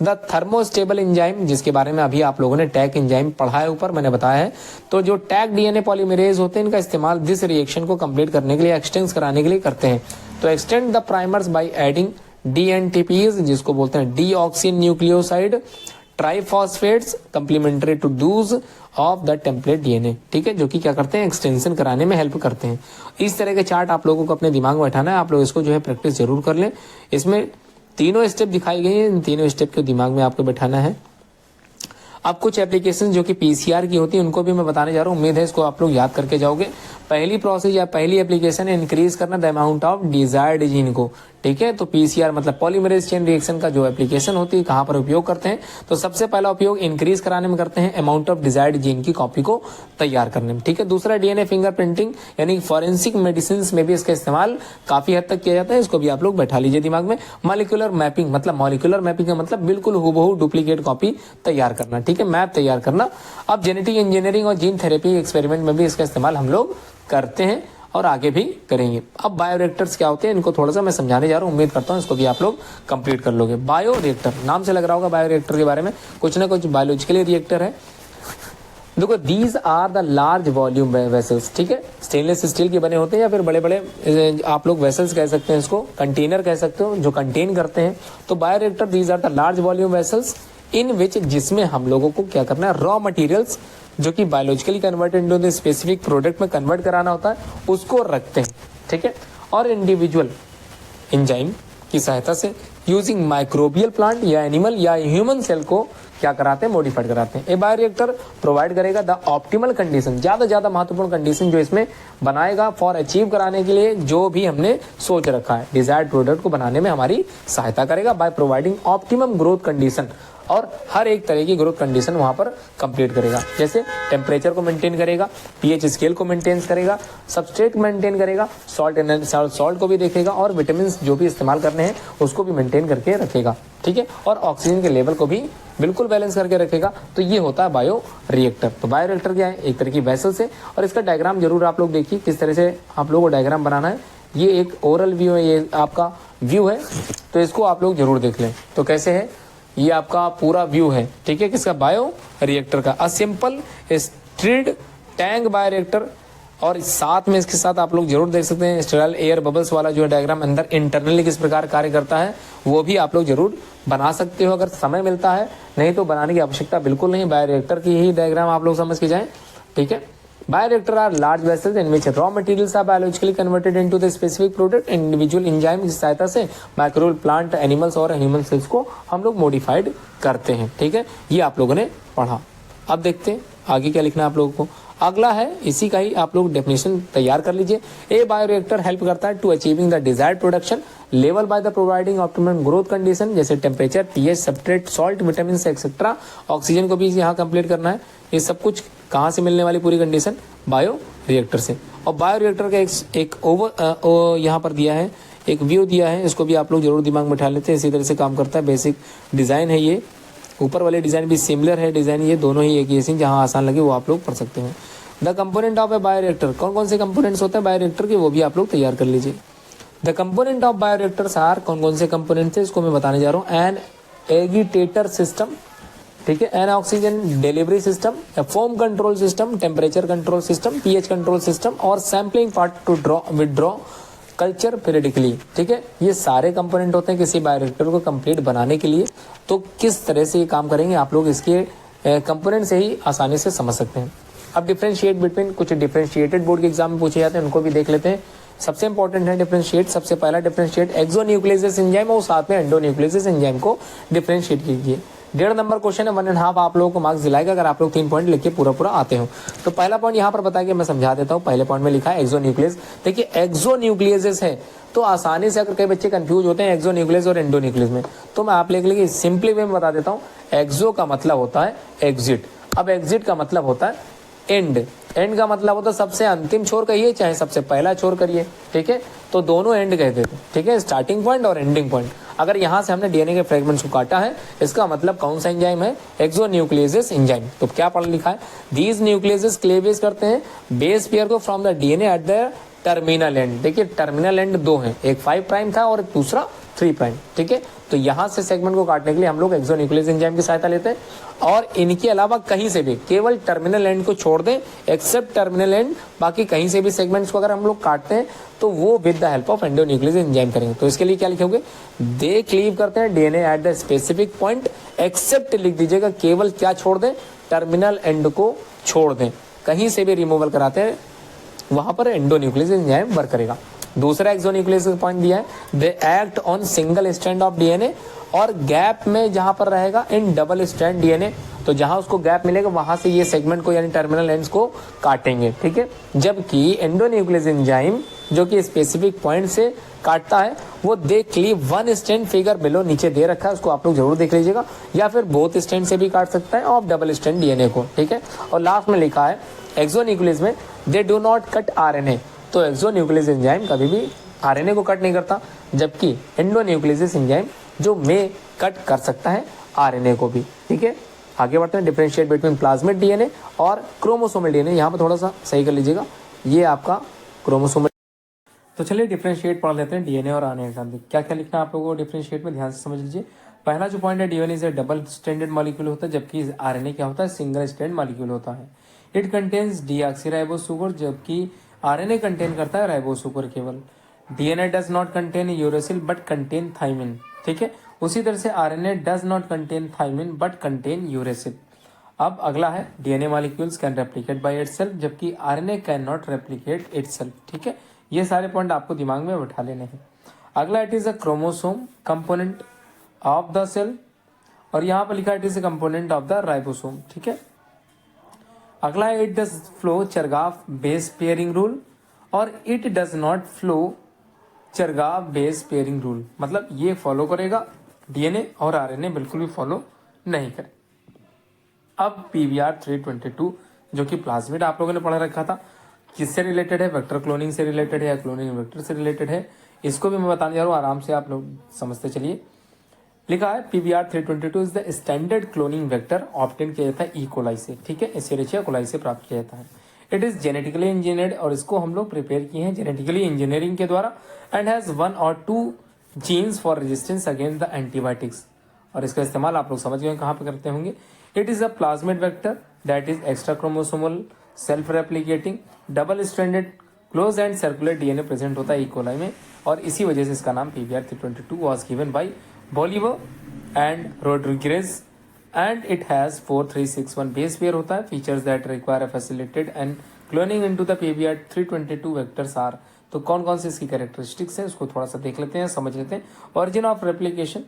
द थर्मोस्टेबल एंजाइम जिसके बारे में अभी आप लोगों ने टैग एंजाइम पढ़ा है, ऊपर मैंने बताया है। तो जो टैग डीएनए पॉलीमरेज होते हैं इनका इस्तेमाल दिस रिएक्शन को कंप्लीट करने के लिए, एक्सटेंस कराने के लिए करते हैं। तो extend the primers by adding dNTPs जिसको बोलते हैं deoxy nucleoside triphosphates complementary to those of the template DNA, ठीक है, जो कि क्या करते हैं, एक्सटेंशन कराने में हेल्प करते हैं। इस तरह के चार्ट आप लोगों को अपने दिमाग में बैठाना है, आप लोग इसको जो है प्रैक्टिस जरूर कर लें। इसमें तीनों स्टेप दिखाई गई हैं, इन तीनों स्टेप को दिमाग में आपको बैठाना है। अब कुछ एप्लीकेशन जो कि पीसीआर की होती है उनको भी मैं बताने जा रहा हूँ, उम्मीद है इसको आप लोग याद करके जाओगे। पहली प्रोसेस या पहली एप्लीकेशन है इंक्रीज करना the amount of desired gene को, ठीक है। तो पीसीआर मतलब पॉलीमरेज चेन रिएक्शन का जो एप्लीकेशन होती है, कहां पर उपयोग करते हैं, तो सबसे पहला उपयोग इंक्रीज कराने में करते हैं, अमाउंट ऑफ डिजायर्ड जीन की कॉपी को तैयार करने में, ठीक है। दूसरा डीएनए फिंगरप्रिंटिंग यानी फॉरेंसिक मेडिसिन में भी इसका इस्तेमाल काफी हद तक किया जाता है, इसको भी आप लोग बैठा लीजिए दिमाग में। मॉलिक्यूलर मैपिंग मतलब मॉलिक्यूलर मैपिंग का मतलब बिल्कुल हूबहू डुप्लीकेट कॉपी तैयार करना, ठीक है, मैप तैयार करना। अब जेनेटिक इंजीनियरिंग और जीन थेरेपी एक्सपेरिमेंट में भी इसका इस्तेमाल हम लोग करते हैं और आगे भी करेंगे। अब बायोरिएक्टर्स क्या होते हैं इनको थोड़ा सा मैं समझाने जा रहा हूँ, उम्मीद करता हूँ इसको भी आप लोग कंप्लीट कर लोगे। बायोरिएक्टर नाम से लग रहा होगा बायोरिएक्टर के बारे में, कुछ ना कुछ बायोलॉजिकली रिएक्टर है। देखो these are the large volume vessels, ठीक है, स्टेनलेस स्टील के बने होते हैं या फिर बड़े बड़े आप लोग वेसल्स कह सकते हैं, इसको कंटेनर कह सकते हो, जो कंटेन करते हैं। तो bioreactor these are the large volume vessels in which, जिसमें हम लोगों को क्या करना है, रॉ मटेरियल्स जो कि biologically converted into the specific product में कन्वर्ट कराना होता है, उसको रखते हैं, ठीक है। और इंडिविजुअल एंजाइम की सहायता से यूजिंग माइक्रोबियल प्लांट या एनिमल या ह्यूमन सेल को क्या कराते हैं, मॉडिफाइड कराते हैं। ए बायोरिएक्टर प्रोवाइड करेगा द ऑप्टिमल कंडीशन, ज्यादा महत्वपूर्ण कंडीशन जो इसमें बनाएगा फॉर अचीव कराने के लिए जो भी हमने सोच रखा है, डिजायर्ड प्रोडक्ट को बनाने में हमारी सहायता करेगा by providing optimum growth condition. और हर एक तरह की ग्रोथ कंडीशन वहां पर कंप्लीट करेगा, जैसे टेम्परेचर को मेंटेन करेगा, पीएच स्केल को मेंटेन करेगा, सबस्ट्रेट मेंटेन करेगा, सॉल्ट को भी देखेगा और विटामिन जो भी इस्तेमाल करने हैं उसको भी मेंटेन करके रखेगा, ठीक है। और ऑक्सीजन के लेवल को भी बिल्कुल बैलेंस करके रखेगा। तो ये होता है बायो रिएक्टर। तो बायो रिएक्टर क्या है, एक तरह की वेसल से, और इसका डायग्राम जरूर आप लोग देखिए किस तरह से आप लोगों को डायग्राम बनाना है। ये एक ओरल व्यू है, ये आपका व्यू है, तो इसको आप लोग जरूर देख लें। तो कैसे है, ये आपका पूरा व्यू है, ठीक है, किसका, बायो रिएक्टर का। A simple stirred tank bio reactor, और साथ में इसके साथ आप लोग जरूर देख सकते हैं स्टेराइल एयर बबल्स वाला जो है डायग्राम, अंदर इंटरनली किस प्रकार कार्य करता है वो भी आप लोग जरूर बना सकते हो अगर समय मिलता है, नहीं तो बनाने की आवश्यकता बिल्कुल नहीं, बायो रिएक्टर की ही डायग्राम आप लोग समझ के जाएं, ठीक है। Bioreactor are large vessels in which raw materials are biologically converted into the specific product. Individual enzyme की सहायता से माइक्रोबियल प्लांट, एनिमल्स और ह्यूमन सेल्स को हम लोग मॉडिफाइड करते हैं, ठीक है। ये आप लोगों ने पढ़ा। अब देखते हैं आगे क्या लिखना है आप लोगों को। अगला है इसी का ही, आप लोग डेफिनेशन तैयार कर लीजिए। ए बायोरिएक्टर हेल्प करता है to achieving the desired production level by the providing optimum growth condition, जैसे temperature, pH, substrate, salt, vitamin etcetera. Oxygen को भी यहाँ कंप्लीट करना है। ये सब कुछ कहाँ से मिलने वाली पूरी कंडीशन, बायो रिएक्टर से। और बायो रिएक्टर का एक ओवर यहाँ पर दिया है, एक व्यू दिया है, इसको भी आप लोग जरूर दिमाग में उठा लेते हैं। इसी तरह से काम करता है। बेसिक डिजाइन है ये, ऊपर वाले डिजाइन भी सिमिलर है डिजाइन, ये दोनों ही एक ही है, जहाँ आसान लगे वो आप लोग पढ़ सकते हैं। The component of A bioreactor, कौन कौन से कंपोनेंट्स होते हैं बायोरिएक्टर के, वो भी आप लोग तैयार कर लीजिए। The component of bioreactors are, कौन कौन से कंपोनेंट्स है इसको मैं बताने जा रहा हूँ। एन एगिटेटर सिस्टम, ठीक है, an oxygen delivery system, foam control system, temperature control system, pH control system और sampling part to withdraw culture periodically, ठीक है। ये सारे कंपोनेंट होते हैं किसी बायोरिएक्टर को कंप्लीट बनाने के लिए। तो किस तरह से ये काम करेंगे आप लोग इसके कंपोनेंट से ही आसानी से समझ सकते हैं। अब डिफरेंशिएट बिटवीन, कुछ डिफरेंशिएटेड बोर्ड के एग्जाम में पूछे जाते हैं, उनको भी देख लेते हैं। सबसे इंपॉर्टेंट है डिफरेंशिएट। सबसे पहला डिफरेंशिएट एक्सोन्यूक्लियस एंजाइम और साथ में एंडोन्यूक्लियस एंजाइम को डिफरेंशिएट कीजिए। 1.5 नंबर क्वेश्चन है, 1.5 आप लोगों को मार्क्स दिलाएगा अगर आप लोग 3 पॉइंट लिख के पूरा आते हो। तो पहला पॉइंट यहाँ पर बता के मैं समझा देता हूँ। पहले पॉइंट में लिखा है एक्सोन्यूक्लियस। देखिए एक्सोन्यूक्लियस है तो आसानी से, अगर कई बच्चे कंफ्यूज होते हैं एक्सोन्यूक्लियस और एंडोन्यूक्लियस में, तो मैं आप लिख लीजिए सिंपली वे में बता देता हूँ। एक्सो का मतलब होता है एग्जिट। अब एग्जिट का मतलब होता है एंड, एंड का मतलब होता है सबसे अंतिम छोर कहिए चाहे सबसे पहला छोर करिए, ठीक है, तो दोनों एंड कहते थे, ठीक है, स्टार्टिंग पॉइंट और एंडिंग पॉइंट। अगर यहाँ से हमने डीएनए के फ्रेगमेंट्स को काटा है, इसका मतलब कौन सा एंजाइम है, एक्सोन्यूक्लियस एंजाइम। तो क्या पढ़ लिखा है, दीज न्यूक्लियस क्लेवेज करते हैं बेस पेयर को from the DNA at the terminal and. देखिए टर्मिनल एंड दो हैं, एक 5 प्राइम था और दूसरा 3 प्राइम, ठीक है। तो यहां से सेगमेंट को काटने के लिए हम लोग एक्सोन्यूक्लियस एंजाइम की सहायता लेते हैं, और इनके अलावा कहीं से भी केवल टर्मिनल एंड को छोड़ दें, एक्सेप्ट टर्मिनल एंड, बाकी कहीं से भी सेगमेंट्स को अगर हम लोग काटते हैं तो वो with the help of endonuclease enzyme करेंगे। तो इसके लिए क्या लिखोगे, दे क्लीव करते हैं DNA at the specific point, except लिख दीजिएगा, केवल क्या छोड़ दें, टर्मिनल एंड को छोड़ दें, कहीं से भी रिमूवल कराते हैं वहां पर एंडोन्यूक्लियस एंजाइम वर्क करेगा। दूसरा एक्सोन्यूक्लियस का पॉइंट दिया है, they act on single strand of DNA, और गैप में जहां पर रहेगा इन डबल स्ट्रैंड डीएनए, तो जहां उसको गैप मिलेगा वहां से ये सेगमेंट को यानी टर्मिनल एंड्स को काटेंगे, ठीक है। जबकि एंडोन्यूक्लियस एंजाइम जो कि स्पेसिफिक पॉइंट से काटता है वो दे क्लीव 1 स्ट्रैंड, फिगर बिलो नीचे दे रखा है, उसको आप लोग जरूर देख लीजिएगा, या फिर बोथ स्ट्रैंड से भी काट सकता है ऑफ डबल स्ट्रैंड डीएनए को, ठीक है। और लास्ट में लिखा है एक्सोन्यूक्लियस में they do not cut RNA, तो एक्सोन्यूक्लियस एंजाइम कभी भी आरएनए को कट नहीं करता, जबकि एंडोन्यूक्लियस एंजाइम जो में कट कर सकता है आरएनए को भी, ठीक है। आगे बढ़ते हैं, डिफरेंशिएट बिटवीन प्लाज्मिड डीएनए और क्रोमोसोमल डीएनए। यहाँ पर थोड़ा सा सही कर लीजिएगा, ये आपका क्रोमोसोमल। तो चलिए डिफरेंशिएट पढ़ लेते हैं डीएनए और आरएनए का। क्या क्या लिखना है आप लोगों को डिफरेंशिएट में, ध्यान से समझ लीजिए। पहला जो पॉइंट है, डीएनए से डबल स्ट्रैंडेड मॉलिक्यूल होता है, जबकि आरएनए क्या होता है, सिंगल स्ट्रैंड मॉलिक्यूल होता है। इट कंटेन्स डीऑक्सीराइबोस, जबकि आरएनए कंटेन करता है राइबोस केवल। DNA does not contain uracil but contain thymine, ठीक है। उसी तरह से RNA does not contain thymine but contain uracil. अब अगला है, DNA molecules can replicate by itself, जबकि RNA can not replicate itself, ठीक है। ये सारे पॉइंट आपको दिमाग में बैठा लेने हैं। अगला, it is a chromosome component of the cell, और यहाँ पर लिखा it is a component of the ribosome, ठीक है। अगला, it does follow Chargaff base pairing rule, और it does not follow Chargaff base pairing rule, मतलब ये फॉलो करेगा, डीएनए और आरएनए बिल्कुल भी फॉलो नहीं करे। अब पीवीआर 322 जो कि प्लाज्मिड आप लोगों ने पढ़ा रखा था, किससे रिलेटेड है, वेक्टर क्लोनिंग से रिलेटेड है या क्लोनिंग वेक्टर से रिलेटेड है, इसको भी मैं बताने जा रहा हूँ, आराम से आप लोग समझते चलिए। लिखा है PVR 322 is the standard cloning vector obtain किया जाता है ई कोलाई से, ठीक है, एस्चेरिचिया कोलाई से प्राप्त किया जाता है। इट इज जेनेटिकली इंजीनियर्ड, और इसको हम लोग प्रिपेयर किए हैं जेनेटिकली इंजीनियरिंग के द्वारा, and has 1 or 2 genes for resistance against the antibiotics, और इसका इस्तेमाल आप लोग समझ गए कहाँ पे करते होंगे। It is a plasmid vector that is extra chromosomal self replicating double stranded close and circular DNA present होता है ई कोलाई में, और इसी वजह से इसका नाम PVR 322 was given by Bolivar and Rodriguez, and it has 4361 base pair होता है। Features that require facilitated and cloning into the PVR 322 vectors are, तो कौन कौन से इसकी कैरेक्टरिस्टिक्स है उसको थोड़ा सा देख लेते हैं, समझ लेते हैं। ओरिजिन ऑफ रेप्लिकेशन,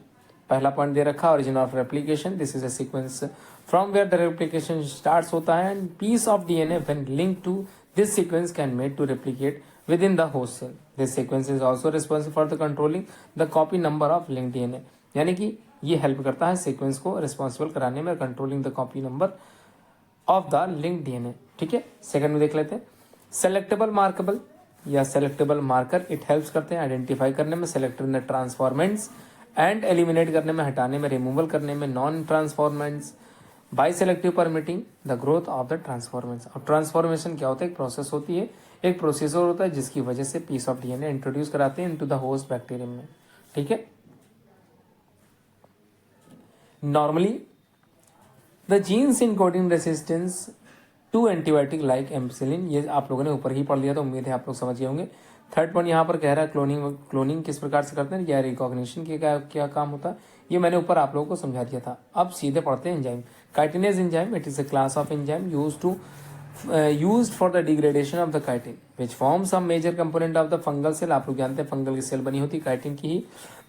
पहला पॉइंट दे रखा, origin of replication, this is a sequence from where the replication starts होता है, and piece of DNA when linked to this sequence can made to replicate with in the host cell. This sequence is also responsible for the controlling the copy number of link DNA, यानी कि ये हेल्प करता है सीक्वेंस को रिस्पॉन्सिबल कराने में, controlling the copy number of the link DNA, ठीक है। सेकंड में देख लेते हैं, सेलेक्टेबल मार्केबल या सेलेक्टेबल मार्कर, इट हेल्प्स करते हैं आइडेंटिफाई करने में, selective the transformants and eliminate करने में, हटाने में, रिमूवल करने में non transformants, by selective permitting the growth of the transformants. और ट्रांसफॉर्मेशन क्या होता है, एक प्रोसेस होती है, एक प्रोसेसर होता है जिसकी वजह से पीस ऑफ डीएनए इंट्रोड्यूस कराते हैं इनटू द होस्ट बैक्टीरियम में, ठीक है। Normally the genes in coding resistance to antibiotic like ampicillin, ये आप लोगों ने ऊपर ही पढ़ लिया, तो उम्मीद है आप लोग समझ गए होंगे। थर्ड पॉइंट यहाँ पर कह रहा है क्लोनिंग किस प्रकार से करते हैं या रिकॉग्निशन के क्या काम होता है, ये मैंने ऊपर आप लोगों को समझा दिया था। अब सीधे पढ़ते हैं enzyme. Chitinase enzyme, it is a class of enzyme used for the degradation of the chitin which forms some major component of the fungal cell। आप लोग जानते हैं फंगल की सेल बनी होती है काइटिन की ही।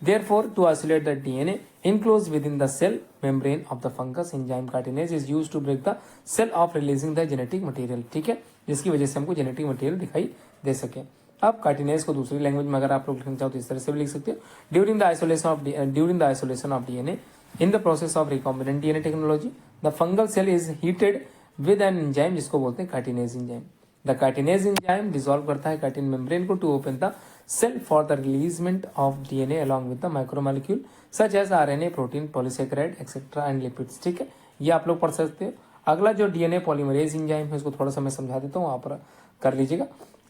therefore to isolate the DNA enclosed within the cell membrane of the fungus, enzyme chitinase is used to break the cell of releasing the genetic material, ठीक है, जिसकी वजह से हमको जेनेटिक मटेरियल दिखाई दे सके। अब काइटिनेज को दूसरी लैंग्वेज में अगर आप लोग लिखना चाहो तो इस तरह से भी लिख सकते हो, during the isolation of DNA in the process of recombinant DNA technology, the fungal cell is heated with an enzyme जिसको बोलते हैं chitinase enzyme. The chitinase enzyme dissolve करता है काइटिन मेम्ब्रेन को to open the cell for the releasement of DNA along with the micromolecule such as RNA, protein, polysaccharide etcetera and lipids. ठीक है, ये आप लोग पढ़ सकते हो। अगला जो डीएनए पॉलीमरेज एंजाइम है, इसको थोड़ा सा मैं समझा देता हूँ, वहां पर कर लीजिएगा।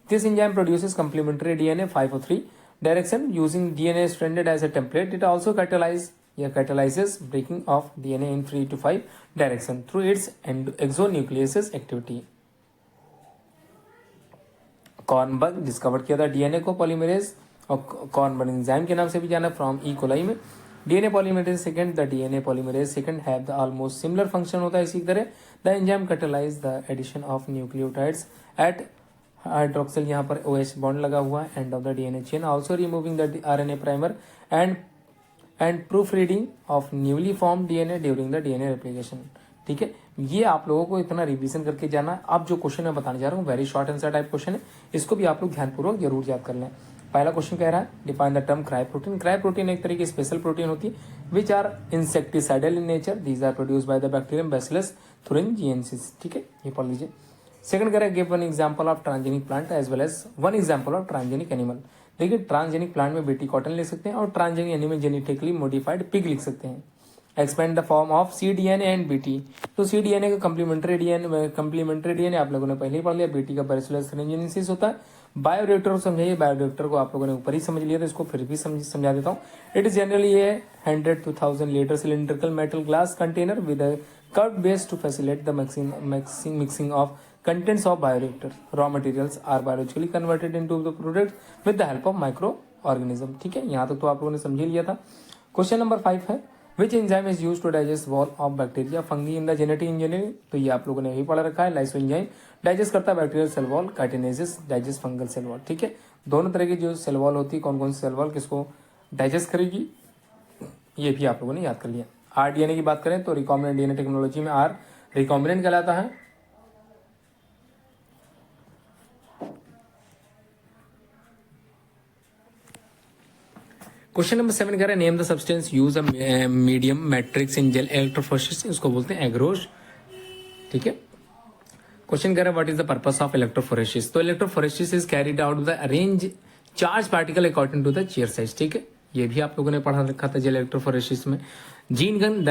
This enzyme produces complementary DNA 503 direction using DNA stranded as a template. It also catalyzes breaking of DNA in 3 to 5 direction through its exonucleases activity। Kornberg discover किया था डीएनए को पॉलीमरेज, और कॉर्नबर्ग एंजाइम के नाम से भी जाना फ्रॉम ई कोलाई में। DNA polymerase second, the DNA polymerase second have the almost similar function होता है इसी तरह। The enzyme catalyse the addition of nucleotides at hydroxyl, यहाँ पर OH बॉन्ड लगा हुआ है, and of the DNA chain, also removing the RNA primer and proof reading of newly form DNA during the DNA replication. ठीक है, ये आप लोगों को इतना रिवीजन करके जाना है। अब जो क्वेश्चन मैं बताने जा रहा हूँ very short answer type question है, इसको भी आप लोग ध्यानपूर्वक जरूर याद कर लें। पहला क्वेश्चन कह रहा है define the term cry protein. Cry protein एक तरह की स्पेशल प्रोटीन होती है which are insecticidal in nature, these are produce by the bacterium bacillus thuringiensis। ठीक है, ये पढ़ लीजिए। सेकंड कह रहा है give one example of transgenic plant as well as one example of transgenic animal. देखिए, ट्रांसजेनिक प्लांट में बेटी कॉटन लिख सकते हैं और transgenic animal genetically modified pig लिख सकते हैं। Expand the form of cDNA and BT. तो cDNA का कंप्लीमेंट्री डीएनए आप लोगों ने पहले ही पढ़ लिया। बीटी का बैसिलस thuringiensis होता है। बायोरिएक्टर को समझाइए, बायोरिएक्टर को आप लोगों ने ऊपर ही समझ लिया था, इसको फिर भी समझा देता हूँ। It is generally a 100 to 1000 litre cylindrical metal glass container with a curved base to facilitate the mixing of contents of bioreactor. Raw materials are biologically converted into the product with the help of microorganism। ठीक है, यहाँ तक तो आप लोगों ने समझ लिया था। क्वेश्चन नंबर 5 है which enzyme is use to digest wall of bacteria fungi in the genetic engineering. तो ये आप लोगों ने भी पढ़ा रखा है। लाइसो एंजाइम डाइजेस्ट करता है bacterial cell wall, chitinases digest fungal cell wall. ठीक है, दोनों तरह की जो सेल वॉल होती है, कौन कौन सी सेल वॉल किसको डाइजेस्ट करेगी, ये भी आप लोगों ने याद कर लिया। RDNA की बात करें तो रिकॉम्बिनेंट डीएनए टेक्नोलॉजी में R रिकॉम्बिनेंट कहलाता है। क्वेश्चन नंबर 7 कह रहा है name the substance use a medium matrix in gel electrophoresis, उसको बोलते हैं एग्रोज। ठीक है, क्वेश्चन कह रहा है what is the purpose of electrophoresis. तो electrophoresis is carried out the arrange charge particle according to the chair size. ठीक है, ये भी आप लोगों ने पढ़ा रखा था जेल इलेक्ट्रोफोरेसिस में। Gene gun the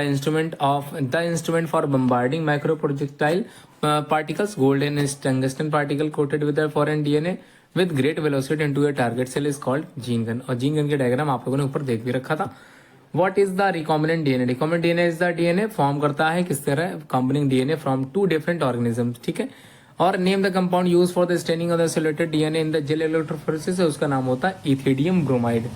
instrument for bombarding micro projectile particles, golden tungsten particle coated with foreign DNA with great velocity into a target cell is called gene gun. और जीन गन के डायग्राम आप लोगों ने ऊपर देख भी रखा था। What is the recombinant DNA. Recombinant DNA is the DNA form करता है किस तरह, combining DNA from 2 different organisms. ठीक है, और name the compound use for the staining of the isolated DNA in the gel electrophoresis, उसका नाम होता है ethidium bromide.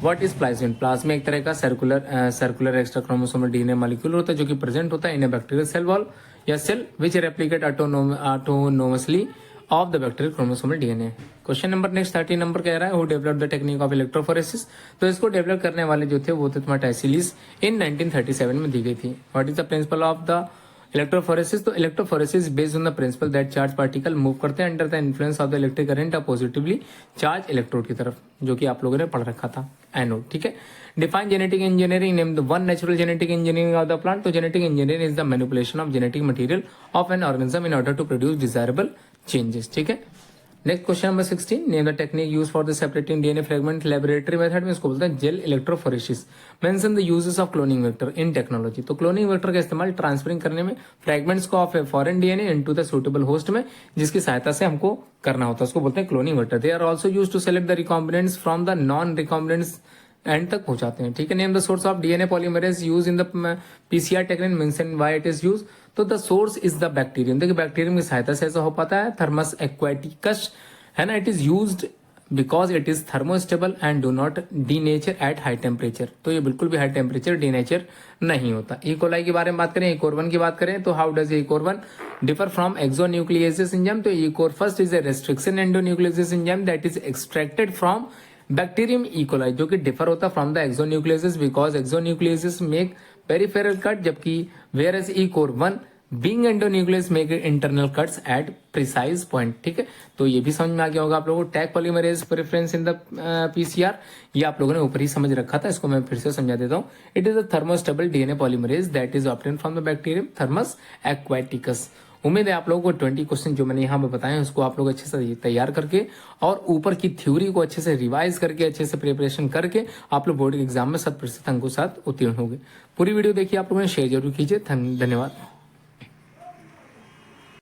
What is plasmid. Plasma एक तरह का circular extra chromosomal DNA molecule होता है जो कि प्रेजेंट होता है in a bacterial cell wall या cell which replicate autonomously of the bacterial chromosomal DNA. Question number next 13 number कह रहा है who develop the technique of electrophoresis. तो इसको डेवलप करने वाले जो थे वो थे तुम्हारे टाइसिलिस इन 1937 में दी गई थी। What is the principle of the electrophoresis. तो electrophoresis based on the principle that charge particle move करते हैं under the influence of the electric current positively charge electrode की तरफ, जो कि आप लोगों ने पढ़ रखा था एनोड। ठीक है, define genetic engineering, name the one natural genetic engineering of the plant. तो genetic engineering is the manipulation of genetic material of an organism in order to produce desirable changes. ठीक है, next question number 16 name the technique use for the separating DNA fragment laboratory method में, इसको बोलते हैं gel electrophoresis. Mention the uses of cloning vector in technology. तो क्लोनिंग वेक्टर का इस्तेमाल ट्रांसफरिंग करने में फ्रेगमेंट्स को of a foreign DNA into the suitable host में, जिसकी सहायता से हमको करना होता है, उसको बोलते हैं cloning vector. They are also used to select the recombinants from the non recombinants end तक पहुंचाते हैं। ठीक है, name the source of DNA polymerase use in the PCR technique, mention why it is use. तो the source is the bacterium. देखिए, बैक्टीरियम की सहायता से ऐसा हो पाता है। थर्मस एक्वाटिकस है ना, it is used because it is thermostable and do not denature at high temperature. तो ये बिल्कुल भी हाई टेम्परेचर डीनेचर नहीं होता। इकोलाई के बारे में बात करें, इकोर-1 की बात करें तो how does EcoRI differ from exonucleases enzyme. तो EcoR first is a restriction endonucleases enzyme that is extracted from bacterium E coli, जो कि डिफर होता है from the exonucleases because exonucleases make peripheral cut, जबकि whereas EcoRI being endonuclease make internal cuts at precise point. ठीक है, तो ये भी समझ में आ गया होगा आप लोगों को। Tag polymerase preference in the PCR, ये आप लोगों ने ऊपर ही समझ रखा था, इसको मैं फिर से समझा देता हूँ। It is a thermostable DNA polymerase that is obtain from the bacterium thermos aquaticus. उम्मीद है आप लोगों को 20 क्वेश्चन जो मैंने यहाँ पे बताए हैं उसको आप लोग अच्छे से तैयार करके और ऊपर की थ्योरी को अच्छे से रिवाइज करके अच्छे से प्रिपरेशन करके आप लोग बोर्ड के एग्जाम में 100% अंकों के साथ उत्तीर्ण होंगे। पूरी वीडियो देखिए आप लोगों ने, शेयर जरूर कीजिए। धन्यवाद।